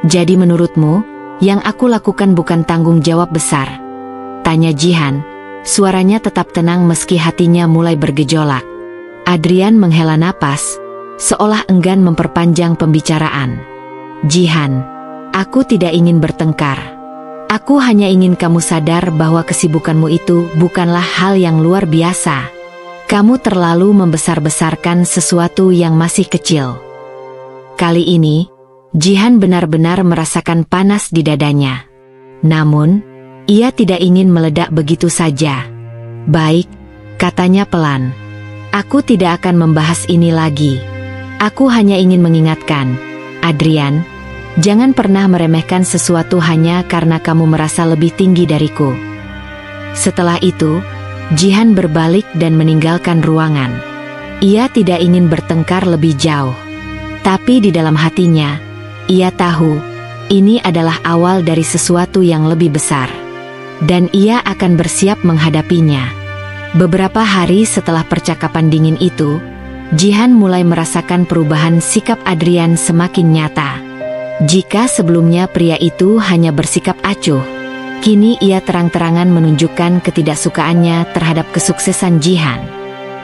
Jadi menurutmu, yang aku lakukan bukan tanggung jawab besar? Tanya Jihan, suaranya tetap tenang meski hatinya mulai bergejolak. Adrian menghela napas, seolah enggan memperpanjang pembicaraan. Jihan, aku tidak ingin bertengkar. Aku hanya ingin kamu sadar bahwa kesibukanmu itu bukanlah hal yang luar biasa. Kamu terlalu membesar-besarkan sesuatu yang masih kecil. Kali ini, Jihan benar-benar merasakan panas di dadanya. Namun, ia tidak ingin meledak begitu saja. Baik, katanya pelan. Aku tidak akan membahas ini lagi. Aku hanya ingin mengingatkan, Adrian, jangan pernah meremehkan sesuatu hanya karena kamu merasa lebih tinggi dariku. Setelah itu, Jihan berbalik dan meninggalkan ruangan. Ia tidak ingin bertengkar lebih jauh. Tapi di dalam hatinya, ia tahu, ini adalah awal dari sesuatu yang lebih besar. Dan ia akan bersiap menghadapinya. Beberapa hari setelah percakapan dingin itu, Jihan mulai merasakan perubahan sikap Adrian semakin nyata. Jika sebelumnya pria itu hanya bersikap acuh, kini ia terang-terangan menunjukkan ketidaksukaannya terhadap kesuksesan Jihan.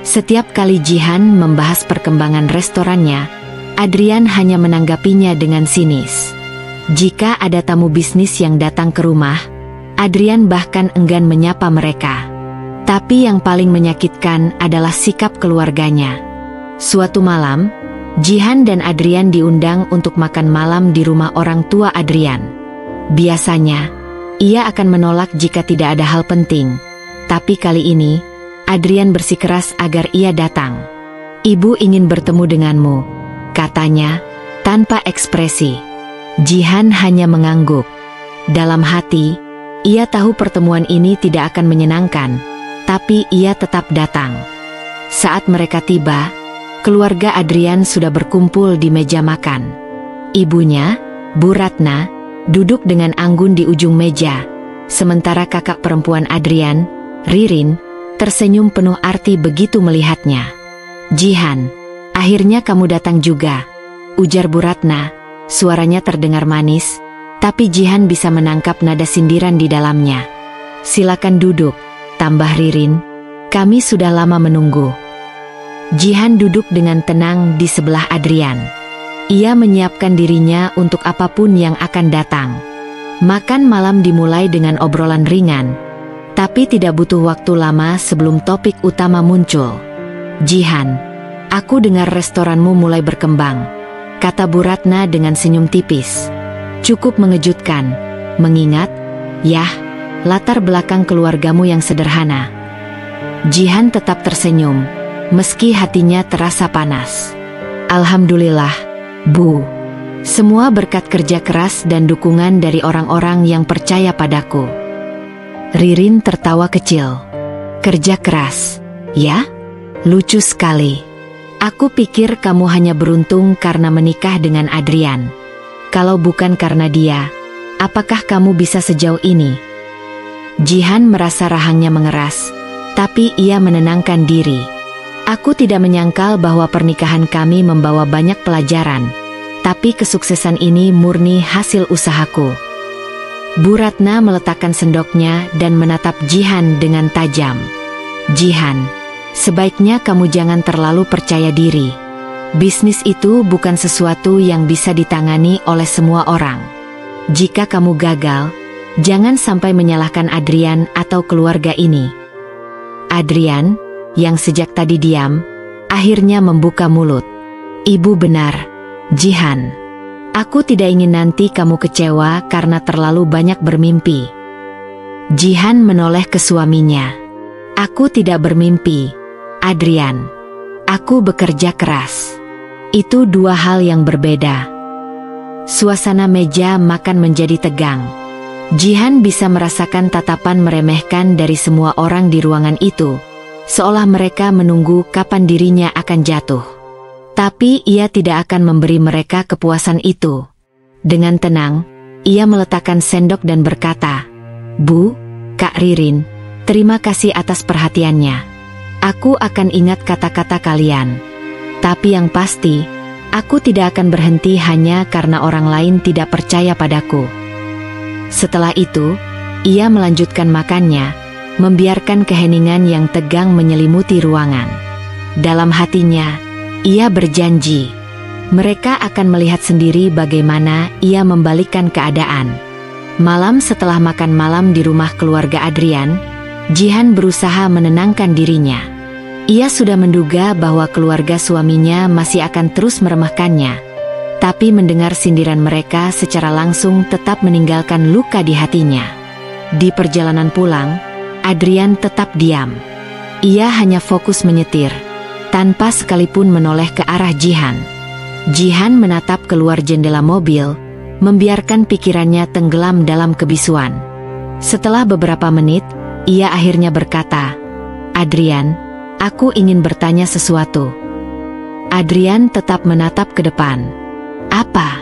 Setiap kali Jihan membahas perkembangan restorannya, Adrian hanya menanggapinya dengan sinis. Jika ada tamu bisnis yang datang ke rumah, Adrian bahkan enggan menyapa mereka. Tapi yang paling menyakitkan adalah sikap keluarganya. Suatu malam, Jihan dan Adrian diundang untuk makan malam di rumah orang tua Adrian. Biasanya, ia akan menolak jika tidak ada hal penting. Tapi kali ini, Adrian bersikeras agar ia datang. Ibu ingin bertemu denganmu, katanya, tanpa ekspresi. Jihan hanya mengangguk. Dalam hati, ia tahu pertemuan ini tidak akan menyenangkan, tapi ia tetap datang. Saat mereka tiba, keluarga Adrian sudah berkumpul di meja makan. Ibunya, Bu Ratna, duduk dengan anggun di ujung meja, sementara kakak perempuan Adrian, Ririn, tersenyum penuh arti begitu melihatnya. "Jihan, akhirnya kamu datang juga," ujar Bu Ratna. Suaranya terdengar manis, tapi Jihan bisa menangkap nada sindiran di dalamnya. "Silakan duduk," tambah Ririn. "Kami sudah lama menunggu." Jihan duduk dengan tenang di sebelah Adrian. Ia menyiapkan dirinya untuk apapun yang akan datang. Makan malam dimulai dengan obrolan ringan, tapi tidak butuh waktu lama sebelum topik utama muncul. "Jihan, aku dengar restoranmu mulai berkembang," kata Bu Ratna dengan senyum tipis. "Cukup mengejutkan, mengingat, yah, latar belakang keluargamu yang sederhana." Jihan tetap tersenyum, meski hatinya terasa panas. "Alhamdulillah, Bu. Semua berkat kerja keras dan dukungan dari orang-orang yang percaya padaku." Ririn tertawa kecil. "Kerja keras, ya? Lucu sekali. Aku pikir kamu hanya beruntung karena menikah dengan Adrian. Kalau bukan karena dia, apakah kamu bisa sejauh ini?" Jihan merasa rahangnya mengeras, tapi ia menenangkan diri. "Aku tidak menyangkal bahwa pernikahan kami membawa banyak pelajaran, tapi kesuksesan ini murni hasil usahaku." Bu Ratna meletakkan sendoknya dan menatap Jihan dengan tajam. "Jihan, sebaiknya kamu jangan terlalu percaya diri. Bisnis itu bukan sesuatu yang bisa ditangani oleh semua orang. Jika kamu gagal, jangan sampai menyalahkan Adrian atau keluarga ini." Adrian, yang sejak tadi diam, akhirnya membuka mulut. "Ibu benar, Jihan. Aku tidak ingin nanti kamu kecewa karena terlalu banyak bermimpi." Jihan menoleh ke suaminya. "Aku tidak bermimpi, Adrian. Aku bekerja keras. Itu dua hal yang berbeda." Suasana meja makan menjadi tegang. Jihan bisa merasakan tatapan meremehkan dari semua orang di ruangan itu, seolah mereka menunggu kapan dirinya akan jatuh. Tapi ia tidak akan memberi mereka kepuasan itu. Dengan tenang, ia meletakkan sendok dan berkata, "Bu, Kak Ririn, terima kasih atas perhatiannya. Aku akan ingat kata-kata kalian. Tapi yang pasti, aku tidak akan berhenti hanya karena orang lain tidak percaya padaku." Setelah itu, ia melanjutkan makannya, membiarkan keheningan yang tegang menyelimuti ruangan. Dalam hatinya, ia berjanji, mereka akan melihat sendiri bagaimana ia membalikkan keadaan. Malam setelah makan malam di rumah keluarga Adrian, Jihan berusaha menenangkan dirinya. Ia sudah menduga bahwa keluarga suaminya masih akan terus meremehkannya, tapi mendengar sindiran mereka secara langsung tetap meninggalkan luka di hatinya. Di perjalanan pulang, Adrian tetap diam. Ia hanya fokus menyetir, tanpa sekalipun menoleh ke arah Jihan. Jihan menatap keluar jendela mobil, membiarkan pikirannya tenggelam dalam kebisuan. Setelah beberapa menit, ia akhirnya berkata, "Adrian, aku ingin bertanya sesuatu." Adrian tetap menatap ke depan. "Apa?"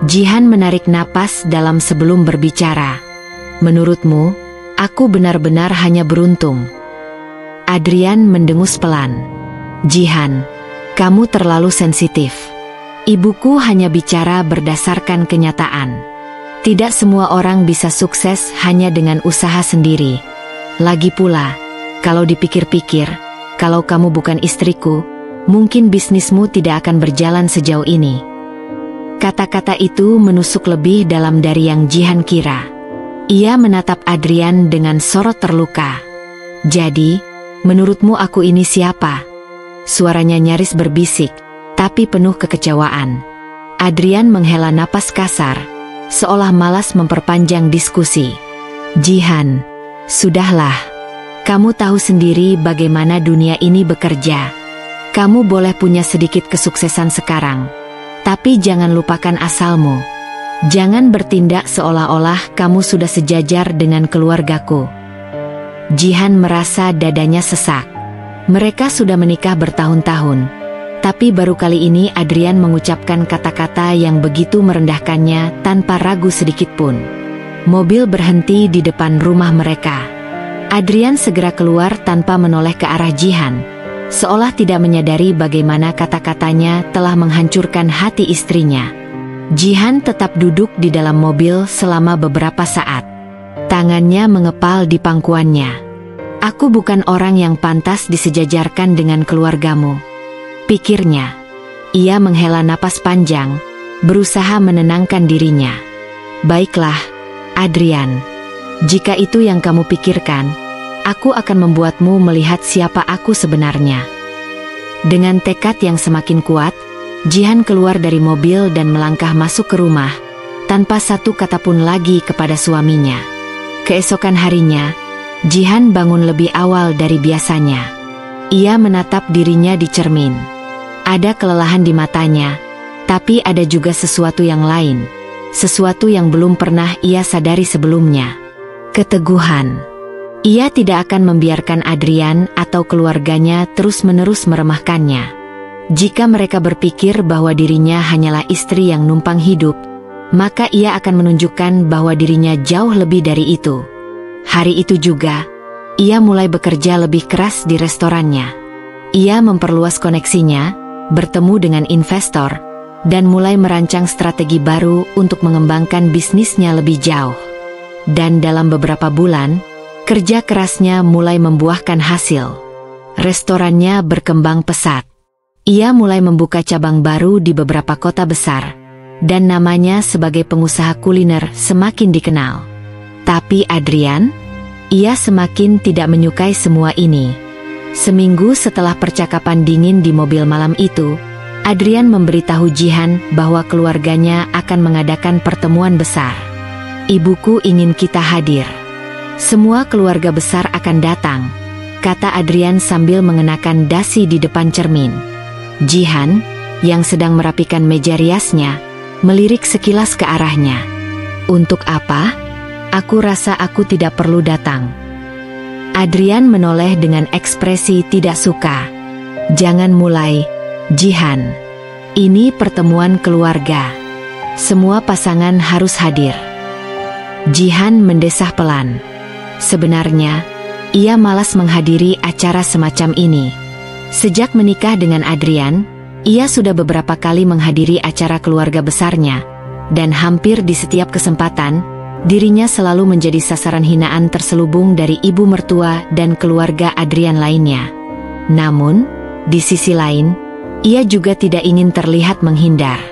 Jihan menarik napas dalam sebelum berbicara. "Menurutmu, aku benar-benar hanya beruntung?" Adrian mendengus pelan. "Jihan, kamu terlalu sensitif. Ibuku hanya bicara berdasarkan kenyataan. Tidak semua orang bisa sukses hanya dengan usaha sendiri. Lagi pula, kalau dipikir-pikir, kalau kamu bukan istriku, mungkin bisnismu tidak akan berjalan sejauh ini." Kata-kata itu menusuk lebih dalam dari yang Jihan kira. Ia menatap Adrian dengan sorot terluka. "Jadi, menurutmu aku ini siapa?" Suaranya nyaris berbisik, tapi penuh kekecewaan. Adrian menghela napas kasar, seolah malas memperpanjang diskusi. "Jihan, sudahlah. Kamu tahu sendiri bagaimana dunia ini bekerja. Kamu boleh punya sedikit kesuksesan sekarang, tapi jangan lupakan asalmu. Jangan bertindak seolah-olah kamu sudah sejajar dengan keluargaku. Jihan merasa dadanya sesak. Mereka sudah menikah bertahun-tahun, tapi baru kali ini Adrian mengucapkan kata-kata yang begitu merendahkannya tanpa ragu sedikit pun. Mobil berhenti di depan rumah mereka. Adrian segera keluar tanpa menoleh ke arah Jihan, seolah tidak menyadari bagaimana kata-katanya telah menghancurkan hati istrinya. Jihan tetap duduk di dalam mobil selama beberapa saat. Tangannya mengepal di pangkuannya. Aku bukan orang yang pantas disejajarkan dengan keluargamu, pikirnya. Ia menghela napas panjang, berusaha menenangkan dirinya. Baiklah, Adrian. Jika itu yang kamu pikirkan, aku akan membuatmu melihat siapa aku sebenarnya. Dengan tekad yang semakin kuat, Jihan keluar dari mobil dan melangkah masuk ke rumah, tanpa satu kata pun lagi kepada suaminya. Keesokan harinya, Jihan bangun lebih awal dari biasanya. Ia menatap dirinya di cermin. Ada kelelahan di matanya, tapi ada juga sesuatu yang lain. Sesuatu yang belum pernah ia sadari sebelumnya. Keteguhan. Ia tidak akan membiarkan Adrian atau keluarganya terus-menerus meremehkannya. Jika mereka berpikir bahwa dirinya hanyalah istri yang numpang hidup, maka ia akan menunjukkan bahwa dirinya jauh lebih dari itu. Hari itu juga, ia mulai bekerja lebih keras di restorannya. Ia memperluas koneksinya, bertemu dengan investor, dan mulai merancang strategi baru untuk mengembangkan bisnisnya lebih jauh. Dan dalam beberapa bulan, kerja kerasnya mulai membuahkan hasil. Restorannya berkembang pesat. Ia mulai membuka cabang baru di beberapa kota besar, dan namanya sebagai pengusaha kuliner semakin dikenal. Tapi Adrian, ia semakin tidak menyukai semua ini. Seminggu setelah percakapan dingin di mobil malam itu, Adrian memberitahu Jihan bahwa keluarganya akan mengadakan pertemuan besar. Ibuku ingin kita hadir. Semua keluarga besar akan datang, kata Adrian sambil mengenakan dasi di depan cermin. Jihan, yang sedang merapikan meja riasnya, melirik sekilas ke arahnya. Untuk apa? Aku rasa aku tidak perlu datang. Adrian menoleh dengan ekspresi tidak suka. Jangan mulai, Jihan. Ini pertemuan keluarga. Semua pasangan harus hadir. Jihan mendesah pelan. Sebenarnya, ia malas menghadiri acara semacam ini. Sejak menikah dengan Adrian, ia sudah beberapa kali menghadiri acara keluarga besarnya, dan hampir di setiap kesempatan, dirinya selalu menjadi sasaran hinaan terselubung dari ibu mertua dan keluarga Adrian lainnya. Namun, di sisi lain, ia juga tidak ingin terlihat menghindar.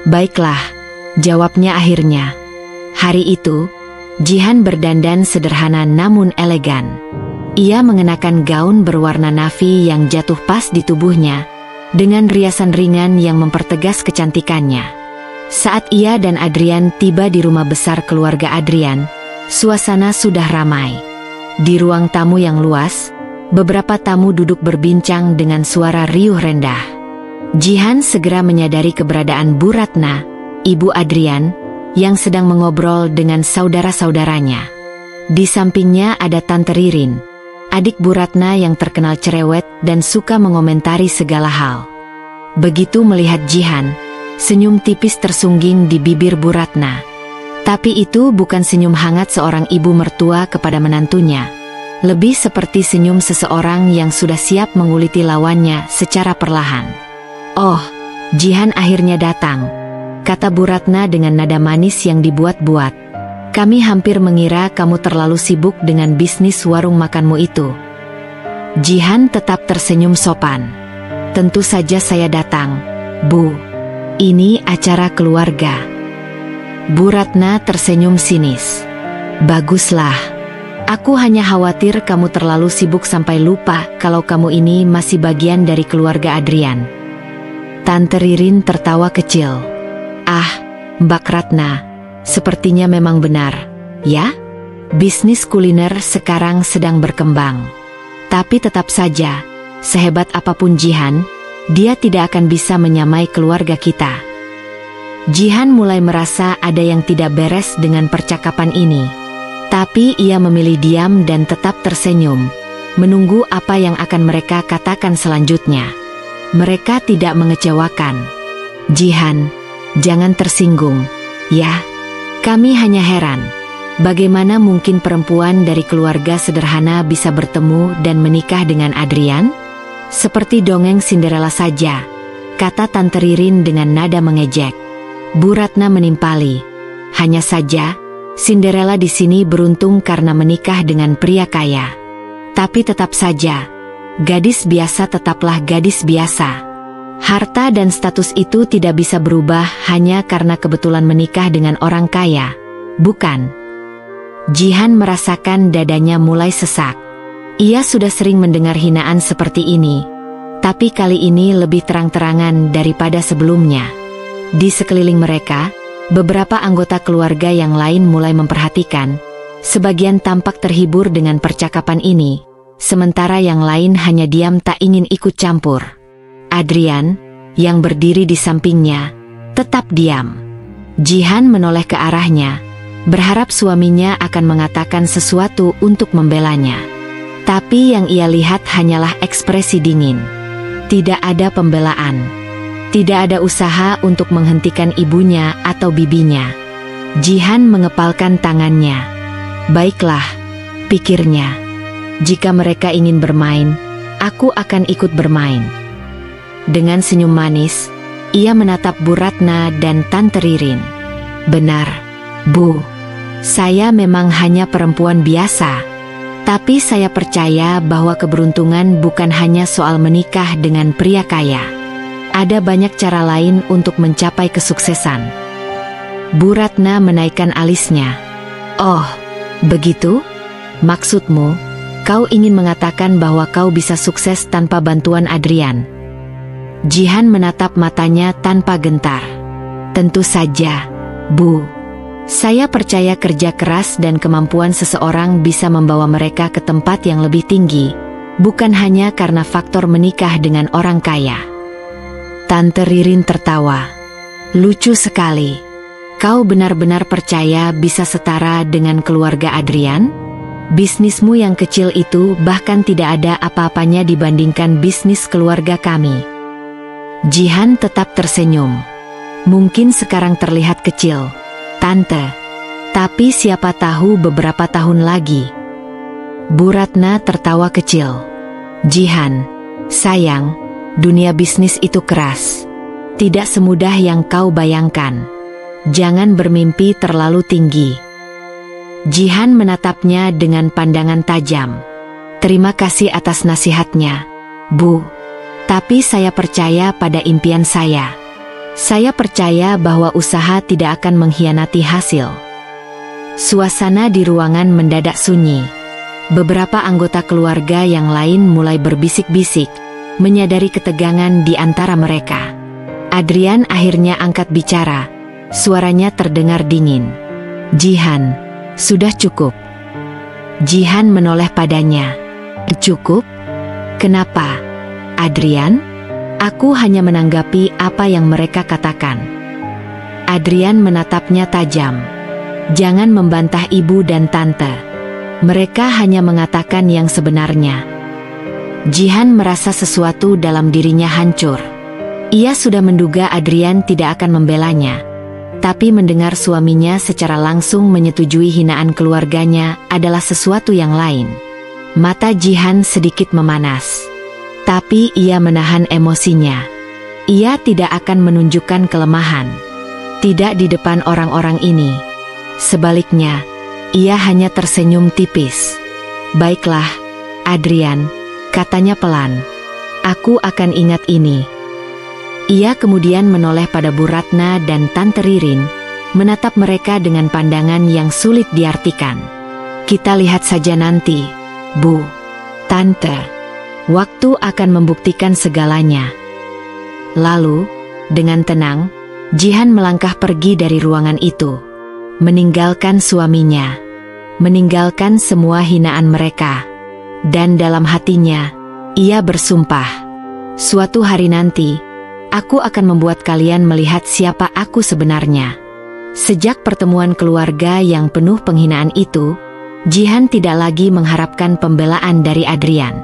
Baiklah, jawabnya akhirnya. Hari itu, Jihan berdandan sederhana namun elegan. Ia mengenakan gaun berwarna navy yang jatuh pas di tubuhnya, dengan riasan ringan yang mempertegas kecantikannya. Saat ia dan Adrian tiba di rumah besar keluarga Adrian, suasana sudah ramai. Di ruang tamu yang luas, beberapa tamu duduk berbincang dengan suara riuh rendah. Jihan segera menyadari keberadaan Bu Ratna, ibu Adrian, yang sedang mengobrol dengan saudara-saudaranya. Di sampingnya ada Tante Ririn, adik Bu Ratna yang terkenal cerewet dan suka mengomentari segala hal. Begitu melihat Jihan, senyum tipis tersungging di bibir Bu Ratna. Tapi itu bukan senyum hangat seorang ibu mertua kepada menantunya. Lebih seperti senyum seseorang yang sudah siap menguliti lawannya secara perlahan. Oh, Jihan akhirnya datang, kata Bu Ratna dengan nada manis yang dibuat-buat. Kami hampir mengira kamu terlalu sibuk dengan bisnis warung makanmu itu. Jihan tetap tersenyum sopan. Tentu saja saya datang, Bu. Ini acara keluarga. Bu Ratna tersenyum sinis. Baguslah. Aku hanya khawatir kamu terlalu sibuk sampai lupa kalau kamu ini masih bagian dari keluarga Adrian. Tante Ririn tertawa kecil. Ah, Mbak Ratna, sepertinya memang benar, ya? Bisnis kuliner sekarang sedang berkembang. Tapi tetap saja, sehebat apapun Jihan, dia tidak akan bisa menyamai keluarga kita. Jihan mulai merasa ada yang tidak beres dengan percakapan ini. Tapi ia memilih diam dan tetap tersenyum, menunggu apa yang akan mereka katakan selanjutnya. Mereka tidak mengecewakan. Jihan, jangan tersinggung, ya. Kami hanya heran. Bagaimana mungkin perempuan dari keluarga sederhana bisa bertemu dan menikah dengan Adrian? Seperti dongeng Cinderella saja, kata Tante Ririn dengan nada mengejek. Bu Ratna menimpali. Hanya saja, Cinderella di sini beruntung karena menikah dengan pria kaya. Tapi tetap saja, gadis biasa tetaplah gadis biasa. Harta dan status itu tidak bisa berubah hanya karena kebetulan menikah dengan orang kaya, bukan? Jihan merasakan dadanya mulai sesak. Ia sudah sering mendengar hinaan seperti ini, tapi kali ini lebih terang-terangan daripada sebelumnya. Di sekeliling mereka, beberapa anggota keluarga yang lain mulai memperhatikan. Sebagian tampak terhibur dengan percakapan ini, sementara yang lain hanya diam tak ingin ikut campur. Adrian, yang berdiri di sampingnya, tetap diam. Jihan menoleh ke arahnya, berharap suaminya akan mengatakan sesuatu untuk membelanya. Tapi yang ia lihat hanyalah ekspresi dingin. Tidak ada pembelaan. Tidak ada usaha untuk menghentikan ibunya atau bibinya. Jihan mengepalkan tangannya. Baiklah, pikirnya. Jika mereka ingin bermain, aku akan ikut bermain. Dengan senyum manis, ia menatap Bu Ratna dan Tante Ririn. Benar, Bu. Saya memang hanya perempuan biasa. Tapi saya percaya bahwa keberuntungan bukan hanya soal menikah dengan pria kaya. Ada banyak cara lain untuk mencapai kesuksesan. Bu Ratna menaikkan alisnya. Oh, begitu? Maksudmu, kau ingin mengatakan bahwa kau bisa sukses tanpa bantuan Adrian? Jihan menatap matanya tanpa gentar. Tentu saja, Bu. Saya percaya kerja keras dan kemampuan seseorang bisa membawa mereka ke tempat yang lebih tinggi, bukan hanya karena faktor menikah dengan orang kaya. Tante Ririn tertawa. Lucu sekali. Kau benar-benar percaya bisa setara dengan keluarga Adrian? Bisnismu yang kecil itu bahkan tidak ada apa-apanya dibandingkan bisnis keluarga kami. Jihan tetap tersenyum. Mungkin sekarang terlihat kecil, Tante. Tapi siapa tahu beberapa tahun lagi. Bu Ratna tertawa kecil. Jihan, sayang, dunia bisnis itu keras. Tidak semudah yang kau bayangkan. Jangan bermimpi terlalu tinggi. Jihan menatapnya dengan pandangan tajam. Terima kasih atas nasihatnya, Bu. Tapi saya percaya pada impian saya. Saya percaya bahwa usaha tidak akan mengkhianati hasil. Suasana di ruangan mendadak sunyi. Beberapa anggota keluarga yang lain mulai berbisik-bisik, menyadari ketegangan di antara mereka. Adrian akhirnya angkat bicara. Suaranya terdengar dingin. Jihan, sudah cukup. Jihan menoleh padanya. Cukup? Kenapa, Adrian? Aku hanya menanggapi apa yang mereka katakan. Adrian menatapnya tajam. Jangan membantah ibu dan tante. Mereka hanya mengatakan yang sebenarnya. Jihan merasa sesuatu dalam dirinya hancur. Ia sudah menduga Adrian tidak akan membelanya. Tapi mendengar suaminya secara langsung menyetujui hinaan keluarganya adalah sesuatu yang lain. Mata Jihan sedikit memanas. Tapi ia menahan emosinya. Ia tidak akan menunjukkan kelemahan. Tidak di depan orang-orang ini. Sebaliknya, ia hanya tersenyum tipis. Baiklah, Adrian, katanya pelan. Aku akan ingat ini. Ia kemudian menoleh pada Bu Ratna dan Tante Ririn, menatap mereka dengan pandangan yang sulit diartikan. Kita lihat saja nanti, Bu. Tante, waktu akan membuktikan segalanya. Lalu, dengan tenang, Jihan melangkah pergi dari ruangan itu, meninggalkan suaminya, meninggalkan semua hinaan mereka. Dan dalam hatinya, ia bersumpah, Suatu hari nanti, aku akan membuat kalian melihat siapa aku sebenarnya. Sejak pertemuan keluarga yang penuh penghinaan itu, Jihan tidak lagi mengharapkan pembelaan dari Adrian.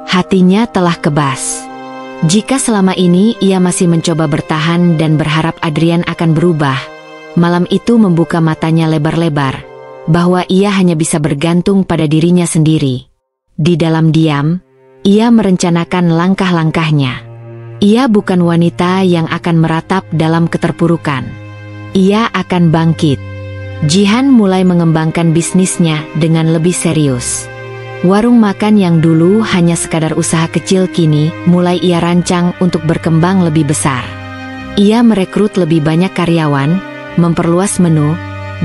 Hatinya telah kebas. Jika selama ini ia masih mencoba bertahan dan berharap Adrian akan berubah, malam itu membuka matanya lebar-lebar, bahwa ia hanya bisa bergantung pada dirinya sendiri. Di dalam diam, ia merencanakan langkah-langkahnya. Ia bukan wanita yang akan meratap dalam keterpurukan. Ia akan bangkit. Jihan mulai mengembangkan bisnisnya dengan lebih serius. Warung makan yang dulu hanya sekadar usaha kecil kini mulai ia rancang untuk berkembang lebih besar. Ia merekrut lebih banyak karyawan, memperluas menu,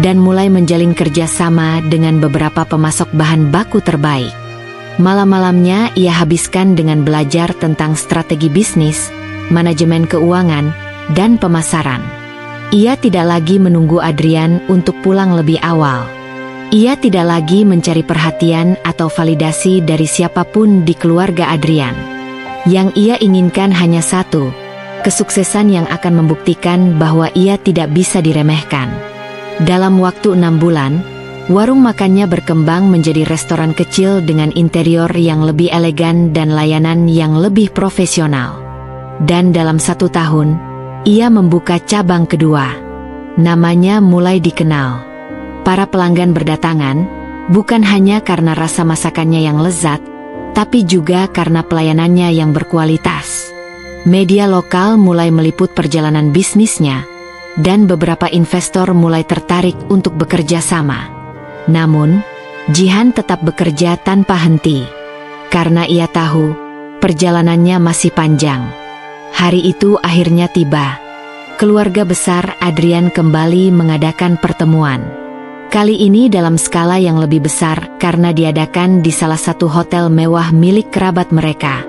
dan mulai menjalin kerjasama dengan beberapa pemasok bahan baku terbaik. Malam-malamnya ia habiskan dengan belajar tentang strategi bisnis, manajemen keuangan, dan pemasaran. Ia tidak lagi menunggu Adrian untuk pulang lebih awal. Ia tidak lagi mencari perhatian atau validasi dari siapapun di keluarga Adrian. Yang ia inginkan hanya satu, kesuksesan yang akan membuktikan bahwa ia tidak bisa diremehkan. Dalam waktu 6 bulan, warung makannya berkembang menjadi restoran kecil dengan interior yang lebih elegan dan layanan yang lebih profesional. Dan dalam 1 tahun, ia membuka cabang kedua. Namanya mulai dikenal. Para pelanggan berdatangan, bukan hanya karena rasa masakannya yang lezat, tapi juga karena pelayanannya yang berkualitas. Media lokal mulai meliput perjalanan bisnisnya, dan beberapa investor mulai tertarik untuk bekerja sama. Namun, Jihan tetap bekerja tanpa henti, karena ia tahu perjalanannya masih panjang. Hari itu akhirnya tiba. Keluarga besar Adrian kembali mengadakan pertemuan. Kali ini dalam skala yang lebih besar karena diadakan di salah satu hotel mewah milik kerabat mereka.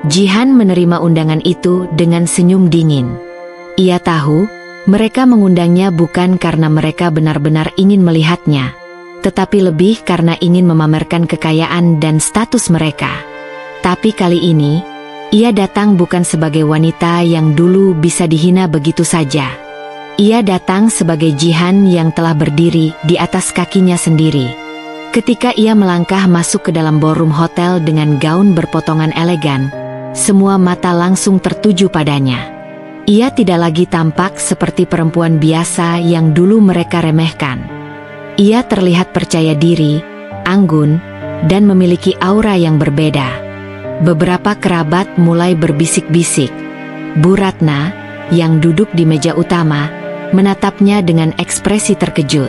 Jihan menerima undangan itu dengan senyum dingin. Ia tahu, mereka mengundangnya bukan karena mereka benar-benar ingin melihatnya, tetapi lebih karena ingin memamerkan kekayaan dan status mereka. Tapi kali ini, ia datang bukan sebagai wanita yang dulu bisa dihina begitu saja. Ia datang sebagai Jihan yang telah berdiri di atas kakinya sendiri. Ketika ia melangkah masuk ke dalam ballroom hotel dengan gaun berpotongan elegan, semua mata langsung tertuju padanya. Ia tidak lagi tampak seperti perempuan biasa yang dulu mereka remehkan. Ia terlihat percaya diri, anggun, dan memiliki aura yang berbeda. Beberapa kerabat mulai berbisik-bisik. Bu Ratna, yang duduk di meja utama, menatapnya dengan ekspresi terkejut.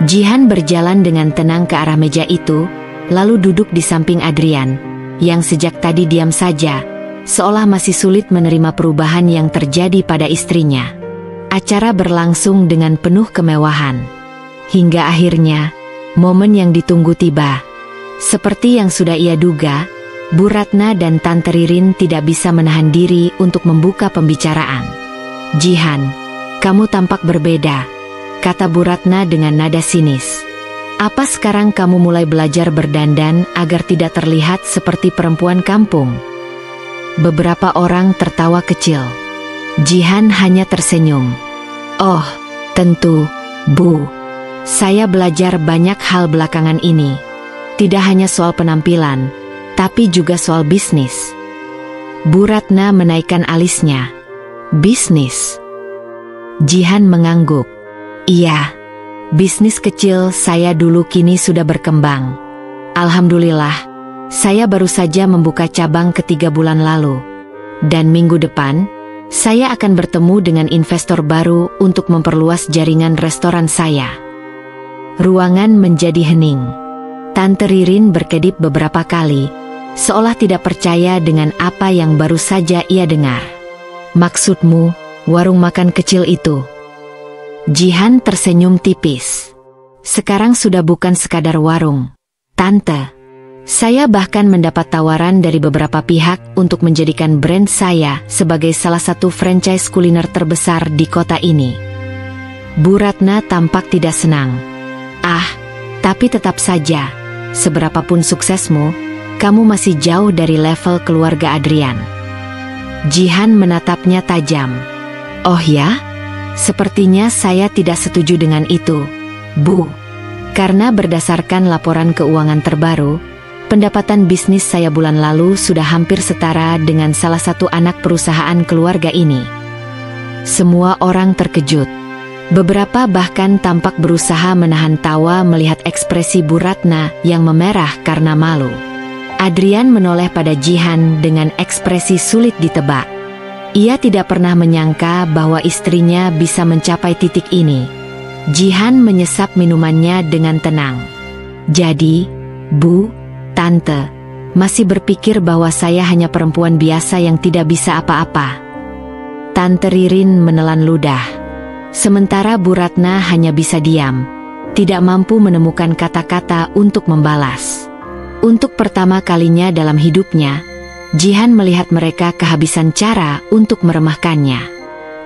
Jihan berjalan dengan tenang ke arah meja itu, lalu duduk di samping Adrian, yang sejak tadi diam saja, seolah masih sulit menerima perubahan yang terjadi pada istrinya. Acara berlangsung dengan penuh kemewahan. Hingga akhirnya, momen yang ditunggu tiba. Seperti yang sudah ia duga, Bu Ratna dan Tante Ririn tidak bisa menahan diri untuk membuka pembicaraan. "Jihan, kamu tampak berbeda," kata Bu Ratna dengan nada sinis. "Apa sekarang kamu mulai belajar berdandan agar tidak terlihat seperti perempuan kampung?" Beberapa orang tertawa kecil. Jihan hanya tersenyum. "Oh, tentu, Bu. Saya belajar banyak hal belakangan ini. Tidak hanya soal penampilan, tapi juga soal bisnis." Bu Ratna menaikkan alisnya. "Bisnis?" Jihan mengangguk. "Iya, bisnis kecil saya dulu kini sudah berkembang. Alhamdulillah, saya baru saja membuka cabang ke-3 bulan lalu. Dan minggu depan, saya akan bertemu dengan investor baru untuk memperluas jaringan restoran saya." Ruangan menjadi hening. Tante Ririn berkedip beberapa kali, seolah tidak percaya dengan apa yang baru saja ia dengar. "Maksudmu, warung makan kecil itu?" Jihan tersenyum tipis. "Sekarang sudah bukan sekadar warung, Tante. Saya bahkan mendapat tawaran dari beberapa pihak untuk menjadikan brand saya sebagai salah satu franchise kuliner terbesar di kota ini." Bu Ratna tampak tidak senang. "Ah, tapi tetap saja, seberapapun suksesmu, kamu masih jauh dari level keluarga Adrian. Jihan menatapnya tajam. Oh ya? Sepertinya saya tidak setuju dengan itu, Bu. Karena berdasarkan laporan keuangan terbaru, pendapatan bisnis saya bulan lalu sudah hampir setara dengan salah satu anak perusahaan keluarga ini. Semua orang terkejut. Beberapa bahkan tampak berusaha menahan tawa melihat ekspresi Bu Ratna yang memerah karena malu. Adrian menoleh pada Jihan dengan ekspresi sulit ditebak. Ia tidak pernah menyangka bahwa istrinya bisa mencapai titik ini. Jihan menyesap minumannya dengan tenang. Jadi, Bu, Tante, masih berpikir bahwa saya hanya perempuan biasa yang tidak bisa apa-apa. Tante Ririn menelan ludah. Sementara Bu Ratna hanya bisa diam, tidak mampu menemukan kata-kata untuk membalas. Untuk pertama kalinya dalam hidupnya, Jihan melihat mereka kehabisan cara untuk meremehkannya.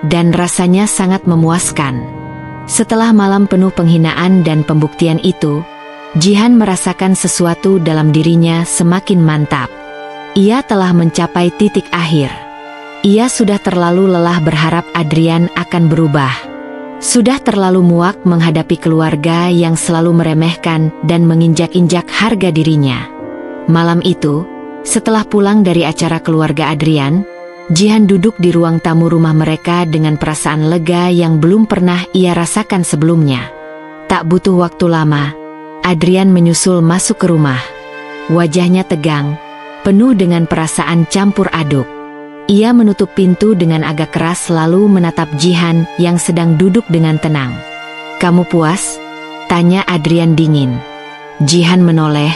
Dan rasanya sangat memuaskan. Setelah malam penuh penghinaan dan pembuktian itu, Jihan merasakan sesuatu dalam dirinya semakin mantap. Ia telah mencapai titik akhir. Ia sudah terlalu lelah berharap Adrian akan berubah. Sudah terlalu muak menghadapi keluarga yang selalu meremehkan dan menginjak-injak harga dirinya. Malam itu, setelah pulang dari acara keluarga Adrian, Jihan duduk di ruang tamu rumah mereka dengan perasaan lega yang belum pernah ia rasakan sebelumnya. Tak butuh waktu lama, Adrian menyusul masuk ke rumah. Wajahnya tegang, penuh dengan perasaan campur aduk. Ia menutup pintu dengan agak keras lalu menatap Jihan yang sedang duduk dengan tenang. "Kamu puas?" tanya Adrian dingin. Jihan menoleh,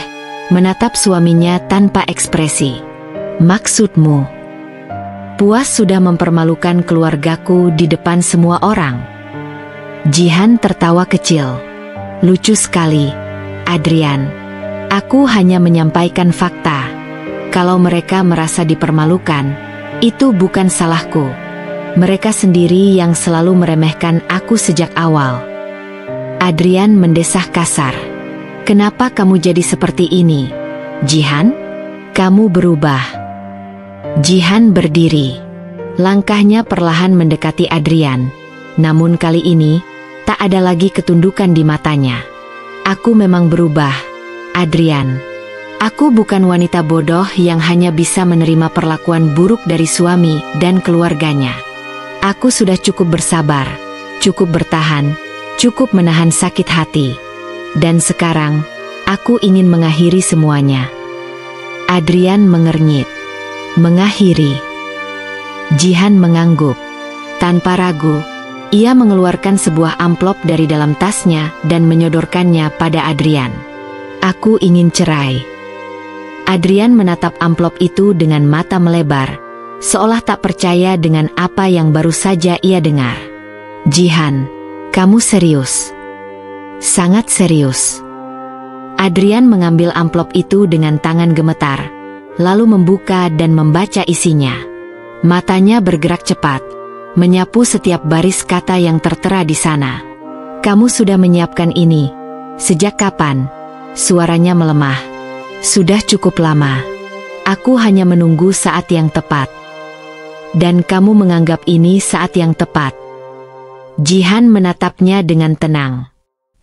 menatap suaminya tanpa ekspresi. "Maksudmu?" "Puas sudah mempermalukan keluargaku di depan semua orang." Jihan tertawa kecil. "Lucu sekali, Adrian. Aku hanya menyampaikan fakta. Kalau mereka merasa dipermalukan, itu bukan salahku. Mereka sendiri yang selalu meremehkan aku sejak awal." Adrian mendesah kasar. "Kenapa kamu jadi seperti ini, Jihan? Kamu berubah." Jihan berdiri. Langkahnya perlahan mendekati Adrian. Namun kali ini, tak ada lagi ketundukan di matanya. "Aku memang berubah, Adrian. Aku bukan wanita bodoh yang hanya bisa menerima perlakuan buruk dari suami dan keluarganya. Aku sudah cukup bersabar, cukup bertahan, cukup menahan sakit hati. Dan sekarang, aku ingin mengakhiri semuanya." Adrian mengernyit. "Mengakhiri?" Jihan mengangguk. Tanpa ragu, ia mengeluarkan sebuah amplop dari dalam tasnya dan menyodorkannya pada Adrian. "Aku ingin cerai." Adrian menatap amplop itu dengan mata melebar, seolah tak percaya dengan apa yang baru saja ia dengar. "Jihan, kamu serius?" "Sangat serius." Adrian mengambil amplop itu dengan tangan gemetar, lalu membuka dan membaca isinya. Matanya bergerak cepat, menyapu setiap baris kata yang tertera di sana. "Kamu sudah menyiapkan ini. Sejak kapan?" Suaranya melemah. "Sudah cukup lama. Aku hanya menunggu saat yang tepat." "Dan kamu menganggap ini saat yang tepat?" Jihan menatapnya dengan tenang.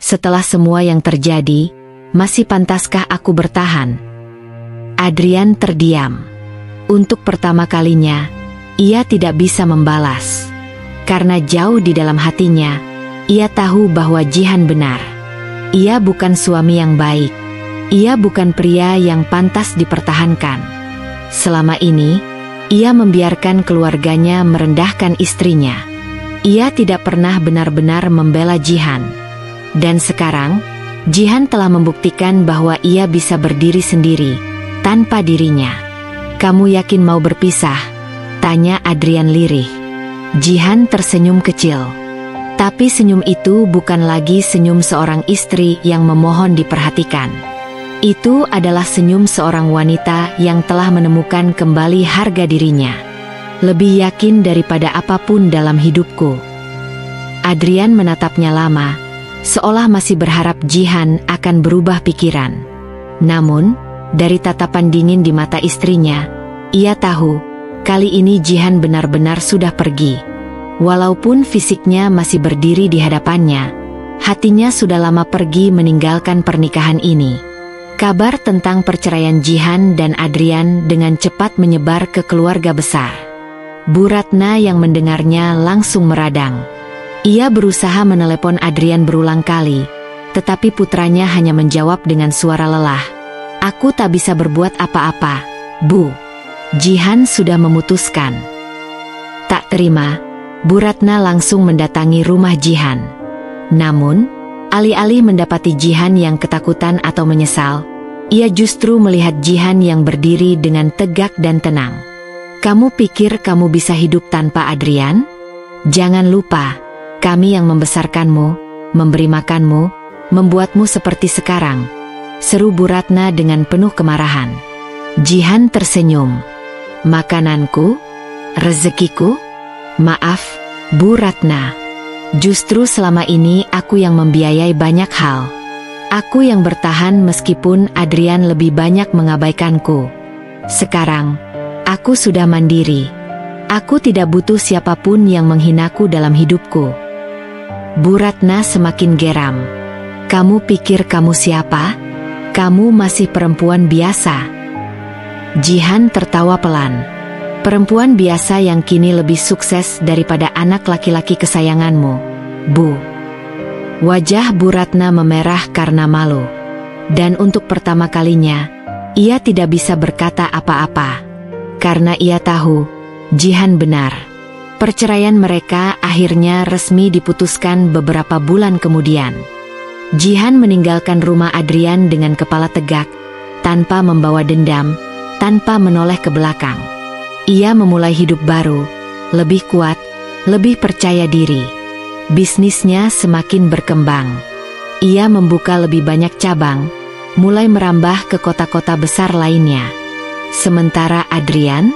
"Setelah semua yang terjadi, masih pantaskah aku bertahan?" Adrian terdiam. Untuk pertama kalinya, ia tidak bisa membalas. Karena jauh di dalam hatinya, ia tahu bahwa Jihan benar. Ia bukan suami yang baik. Ia bukan pria yang pantas dipertahankan. Selama ini, ia membiarkan keluarganya merendahkan istrinya. Ia tidak pernah benar-benar membela Jihan. Dan sekarang, Jihan telah membuktikan bahwa ia bisa berdiri sendiri, tanpa dirinya. "Kamu yakin mau berpisah?" tanya Adrian lirih. Jihan tersenyum kecil. Tapi senyum itu bukan lagi senyum seorang istri yang memohon diperhatikan. Itu adalah senyum seorang wanita yang telah menemukan kembali harga dirinya. "Lebih yakin daripada apapun dalam hidupku." Adrian menatapnya lama, seolah masih berharap Jihan akan berubah pikiran. Namun, dari tatapan dingin di mata istrinya, ia tahu Kali ini Jihan benar-benar sudah pergi. Walaupun fisiknya masih berdiri di hadapannya, hatinya sudah lama pergi meninggalkan pernikahan ini. Kabar tentang perceraian Jihan dan Adrian dengan cepat menyebar ke keluarga besar. Bu Ratna yang mendengarnya langsung meradang. Ia berusaha menelepon Adrian berulang kali, tetapi putranya hanya menjawab dengan suara lelah. "Aku tak bisa berbuat apa-apa, Bu. Jihan sudah memutuskan." Tak terima, Bu Ratna langsung mendatangi rumah Jihan. Namun, alih-alih mendapati Jihan yang ketakutan atau menyesal, ia justru melihat Jihan yang berdiri dengan tegak dan tenang. "Kamu pikir kamu bisa hidup tanpa Adrian? Jangan lupa, kami yang membesarkanmu, memberi makanmu, membuatmu seperti sekarang," seru Bu Ratna dengan penuh kemarahan. Jihan tersenyum. "Makananku? Rezekiku? Maaf, Bu Ratna. Justru selama ini aku yang membiayai banyak hal. Aku yang bertahan meskipun Adrian lebih banyak mengabaikanku. Sekarang, aku sudah mandiri. Aku tidak butuh siapapun yang menghinaku dalam hidupku." Bu Ratna semakin geram. "Kamu pikir kamu siapa? Kamu masih perempuan biasa." Jihan tertawa pelan. "Perempuan biasa yang kini lebih sukses daripada anak laki-laki kesayanganmu, Bu." Wajah Bu Ratna memerah karena malu. Dan untuk pertama kalinya, ia tidak bisa berkata apa-apa. Karena ia tahu, Jihan benar. Perceraian mereka akhirnya resmi diputuskan beberapa bulan kemudian. Jihan meninggalkan rumah Adrian dengan kepala tegak, tanpa membawa dendam, tanpa menoleh ke belakang. Ia memulai hidup baru, lebih kuat, lebih percaya diri. Bisnisnya semakin berkembang. Ia membuka lebih banyak cabang, mulai merambah ke kota-kota besar lainnya. Sementara Adrian,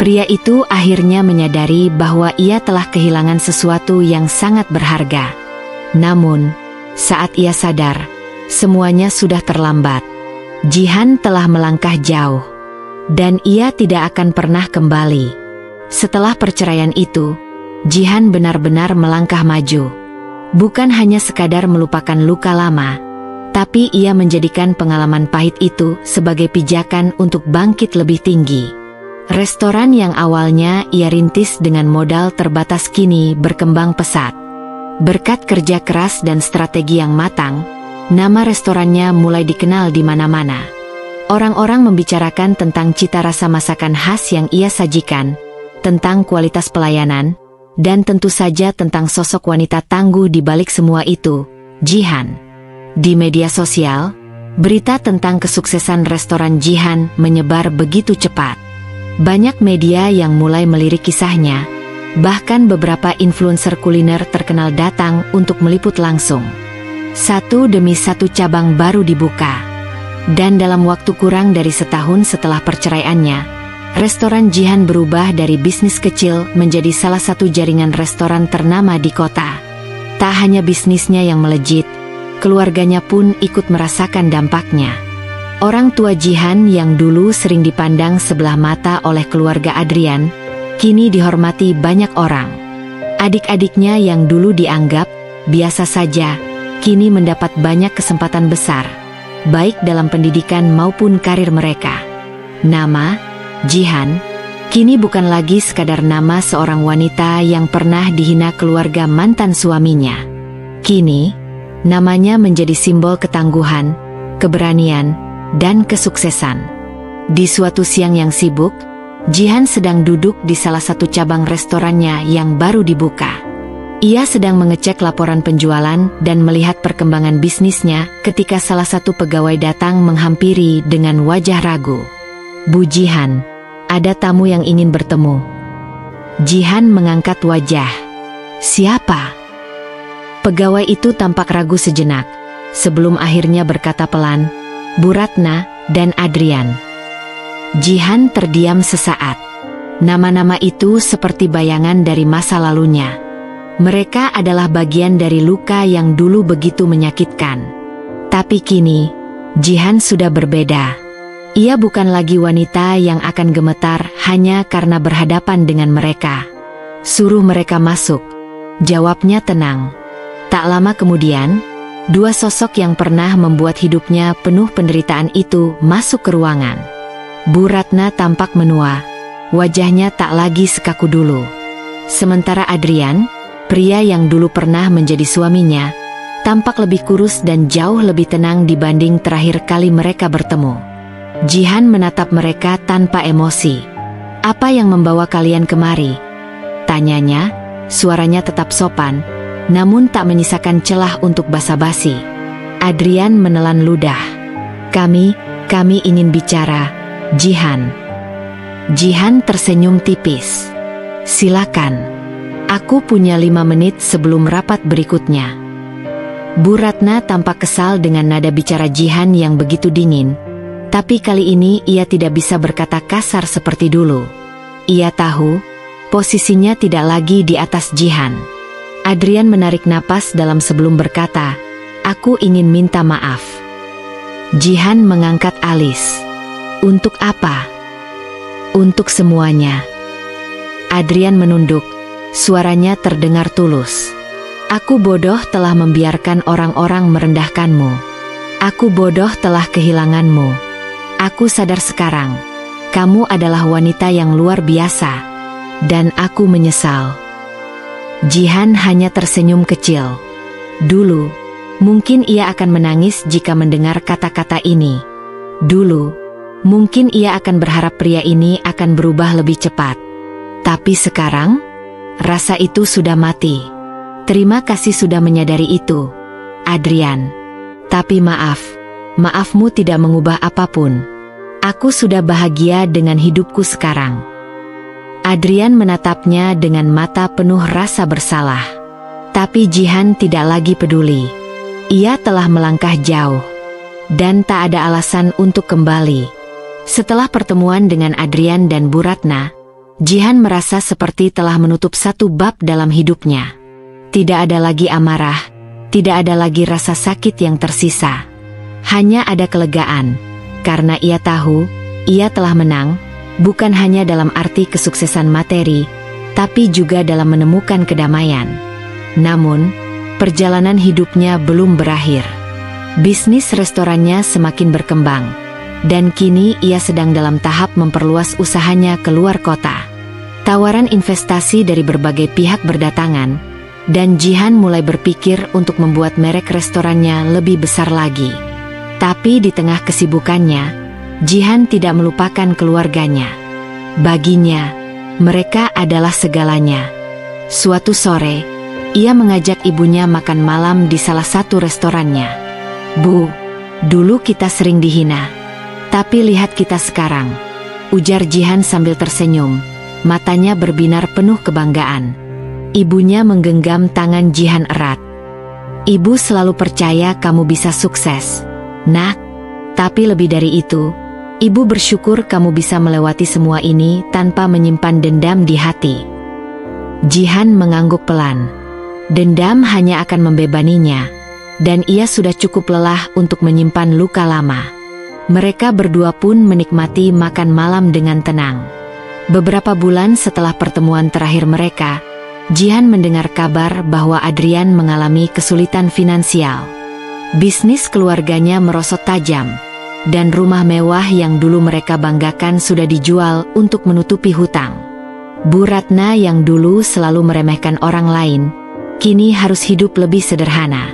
pria itu akhirnya menyadari bahwa ia telah kehilangan sesuatu yang sangat berharga. Namun, saat ia sadar, semuanya sudah terlambat. Jihan telah melangkah jauh. Dan ia tidak akan pernah kembali. Setelah perceraian itu, Jihan benar-benar melangkah maju. Bukan hanya sekadar melupakan luka lama, tapi ia menjadikan pengalaman pahit itu sebagai pijakan untuk bangkit lebih tinggi. Restoran yang awalnya ia rintis dengan modal terbatas kini berkembang pesat. Berkat kerja keras dan strategi yang matang, nama restorannya mulai dikenal di mana-mana. Orang-orang membicarakan tentang cita rasa masakan khas yang ia sajikan, tentang kualitas pelayanan, dan tentu saja tentang sosok wanita tangguh di balik semua itu, Jihan. Di media sosial, berita tentang kesuksesan restoran Jihan menyebar begitu cepat. Banyak media yang mulai melirik kisahnya, bahkan beberapa influencer kuliner terkenal datang untuk meliput langsung. Satu demi satu cabang baru dibuka. Dan dalam waktu kurang dari setahun setelah perceraiannya, restoran Jihan berubah dari bisnis kecil menjadi salah satu jaringan restoran ternama di kota. Tak hanya bisnisnya yang melejit, keluarganya pun ikut merasakan dampaknya. Orang tua Jihan yang dulu sering dipandang sebelah mata oleh keluarga Adrian, kini dihormati banyak orang. Adik-adiknya yang dulu dianggap biasa saja, kini mendapat banyak kesempatan besar, baik dalam pendidikan maupun karir mereka. Nama Jihan kini bukan lagi sekadar nama seorang wanita yang pernah dihina keluarga mantan suaminya. Kini, namanya menjadi simbol ketangguhan, keberanian, dan kesuksesan. Di suatu siang yang sibuk, Jihan sedang duduk di salah satu cabang restorannya yang baru dibuka. Ia sedang mengecek laporan penjualan dan melihat perkembangan bisnisnya ketika salah satu pegawai datang menghampiri dengan wajah ragu. "Bu Jihan, ada tamu yang ingin bertemu." Jihan mengangkat wajah. "Siapa?" Pegawai itu tampak ragu sejenak, sebelum akhirnya berkata pelan, "Bu Ratna dan Adrian." Jihan terdiam sesaat. Nama-nama itu seperti bayangan dari masa lalunya. Mereka adalah bagian dari luka yang dulu begitu menyakitkan. Tapi kini, Jihan sudah berbeda. Ia bukan lagi wanita yang akan gemetar hanya karena berhadapan dengan mereka. Suruh mereka masuk, jawabnya tenang. Tak lama kemudian, dua sosok yang pernah membuat hidupnya penuh penderitaan itu masuk ke ruangan. Bu Ratna tampak menua, wajahnya tak lagi sekaku dulu. Sementara Adrian, pria yang dulu pernah menjadi suaminya, tampak lebih kurus dan jauh lebih tenang dibanding terakhir kali mereka bertemu. Jihan menatap mereka tanpa emosi. "Apa yang membawa kalian kemari?" tanyanya, suaranya tetap sopan, namun tak menyisakan celah untuk basa-basi. Adrian menelan ludah. Kami ingin bicara, Jihan." Jihan tersenyum tipis. "Silakan. Aku punya 5 menit sebelum rapat berikutnya." Bu Ratna tampak kesal dengan nada bicara Jihan yang begitu dingin. Tapi kali ini ia tidak bisa berkata kasar seperti dulu. Ia tahu, posisinya tidak lagi di atas Jihan. Adrian menarik napas dalam sebelum berkata, "Aku ingin minta maaf." Jihan mengangkat alis. "Untuk apa?" "Untuk semuanya." Adrian menunduk, suaranya terdengar tulus. "Aku bodoh telah membiarkan orang-orang merendahkanmu. Aku bodoh telah kehilanganmu. Aku sadar sekarang, kamu adalah wanita yang luar biasa, dan aku menyesal." Jihan hanya tersenyum kecil. Dulu, mungkin ia akan menangis jika mendengar kata-kata ini. Dulu, mungkin ia akan berharap pria ini akan berubah lebih cepat. Tapi sekarang, rasa itu sudah mati. Terima kasih sudah menyadari itu, Adrian. Tapi maafmu tidak mengubah apapun. Aku sudah bahagia dengan hidupku sekarang. Adrian menatapnya dengan mata penuh rasa bersalah. Tapi Jihan tidak lagi peduli. Ia telah melangkah jauh, dan tak ada alasan untuk kembali. Setelah pertemuan dengan Adrian dan Bu Ratna, Jihan merasa seperti telah menutup satu bab dalam hidupnya. Tidak ada lagi amarah, tidak ada lagi rasa sakit yang tersisa. Hanya ada kelegaan, karena ia tahu, ia telah menang, bukan hanya dalam arti kesuksesan materi, tapi juga dalam menemukan kedamaian. Namun, perjalanan hidupnya belum berakhir. Bisnis restorannya semakin berkembang, dan kini ia sedang dalam tahap memperluas usahanya ke luar kota. Tawaran investasi dari berbagai pihak berdatangan, dan Jihan mulai berpikir untuk membuat merek restorannya lebih besar lagi. Tapi di tengah kesibukannya, Jihan tidak melupakan keluarganya. Baginya, mereka adalah segalanya. Suatu sore, ia mengajak ibunya makan malam di salah satu restorannya. "Bu, dulu kita sering dihina. Tapi lihat kita sekarang," ujar Jihan sambil tersenyum, matanya berbinar penuh kebanggaan. Ibunya menggenggam tangan Jihan erat. "Ibu selalu percaya kamu bisa sukses, Nak. Tapi lebih dari itu, Ibu bersyukur kamu bisa melewati semua ini tanpa menyimpan dendam di hati." Jihan mengangguk pelan. Dendam hanya akan membebaninya, dan ia sudah cukup lelah untuk menyimpan luka lama. Mereka berdua pun menikmati makan malam dengan tenang. Beberapa bulan setelah pertemuan terakhir mereka, Jihan mendengar kabar bahwa Adrian mengalami kesulitan finansial. Bisnis keluarganya merosot tajam, dan rumah mewah yang dulu mereka banggakan sudah dijual untuk menutupi hutang. Bu Ratna yang dulu selalu meremehkan orang lain, kini harus hidup lebih sederhana.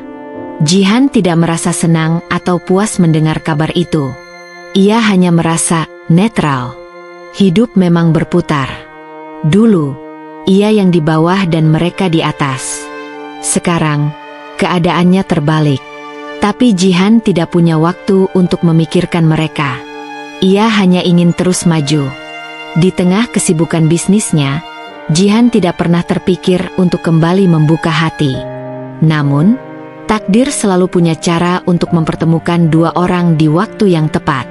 Jihan tidak merasa senang atau puas mendengar kabar itu. Ia hanya merasa netral. Hidup memang berputar. Dulu, ia yang di bawah dan mereka di atas. Sekarang, keadaannya terbalik. Tapi Jihan tidak punya waktu untuk memikirkan mereka. Ia hanya ingin terus maju. Di tengah kesibukan bisnisnya, Jihan tidak pernah terpikir untuk kembali membuka hati. Namun, takdir selalu punya cara untuk mempertemukan dua orang di waktu yang tepat.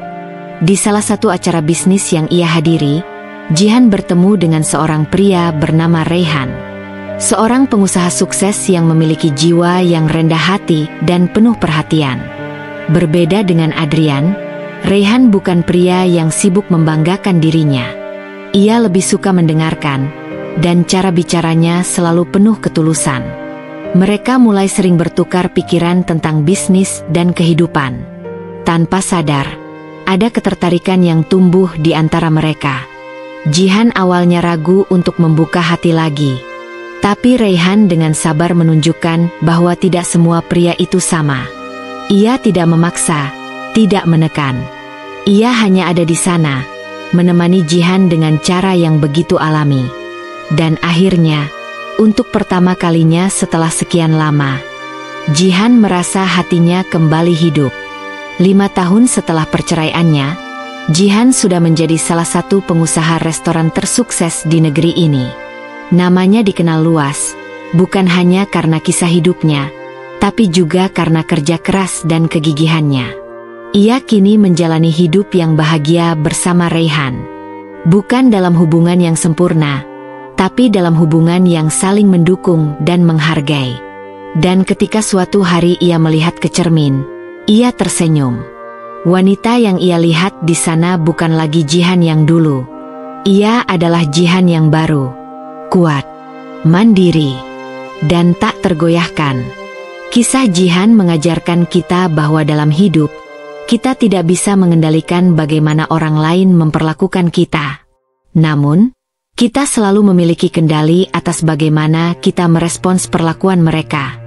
Di salah satu acara bisnis yang ia hadiri, Jihan bertemu dengan seorang pria bernama Raihan. Seorang pengusaha sukses yang memiliki jiwa yang rendah hati dan penuh perhatian. Berbeda dengan Adrian, Raihan bukan pria yang sibuk membanggakan dirinya. Ia lebih suka mendengarkan, dan cara bicaranya selalu penuh ketulusan. Mereka mulai sering bertukar pikiran tentang bisnis dan kehidupan. Tanpa sadar, ada ketertarikan yang tumbuh di antara mereka. Jihan awalnya ragu untuk membuka hati lagi. Tapi Raihan dengan sabar menunjukkan bahwa tidak semua pria itu sama. Ia tidak memaksa, tidak menekan. Ia hanya ada di sana, menemani Jihan dengan cara yang begitu alami. Dan akhirnya, untuk pertama kalinya setelah sekian lama, Jihan merasa hatinya kembali hidup. 5 tahun setelah perceraiannya, Jihan sudah menjadi salah satu pengusaha restoran tersukses di negeri ini. Namanya dikenal luas, bukan hanya karena kisah hidupnya, tapi juga karena kerja keras dan kegigihannya. Ia kini menjalani hidup yang bahagia bersama Raihan. Bukan dalam hubungan yang sempurna, tapi dalam hubungan yang saling mendukung dan menghargai. Dan ketika suatu hari ia melihat ke cermin, ia tersenyum. Wanita yang ia lihat di sana bukan lagi Jihan yang dulu. Ia adalah Jihan yang baru, kuat, mandiri, dan tak tergoyahkan. Kisah Jihan mengajarkan kita bahwa dalam hidup, kita tidak bisa mengendalikan bagaimana orang lain memperlakukan kita. Namun, kita selalu memiliki kendali atas bagaimana kita merespons perlakuan mereka.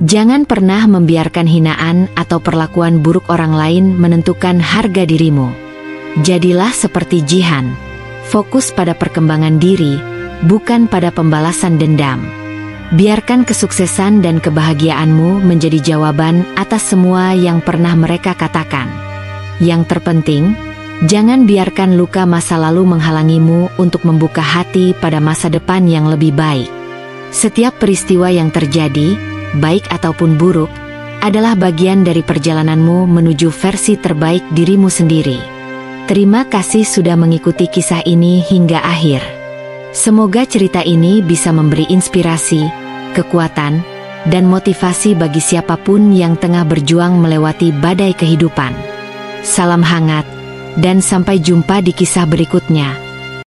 Jangan pernah membiarkan hinaan atau perlakuan buruk orang lain menentukan harga dirimu. Jadilah seperti Jihan, fokus pada perkembangan diri, bukan pada pembalasan dendam. Biarkan kesuksesan dan kebahagiaanmu menjadi jawaban atas semua yang pernah mereka katakan. Yang terpenting, jangan biarkan luka masa lalu menghalangimu untuk membuka hati pada masa depan yang lebih baik. Setiap peristiwa yang terjadi, baik ataupun buruk, adalah bagian dari perjalananmu menuju versi terbaik dirimu sendiri. Terima kasih sudah mengikuti kisah ini hingga akhir. Semoga cerita ini bisa memberi inspirasi, kekuatan, dan motivasi bagi siapapun yang tengah berjuang melewati badai kehidupan. Salam hangat, dan sampai jumpa di kisah berikutnya.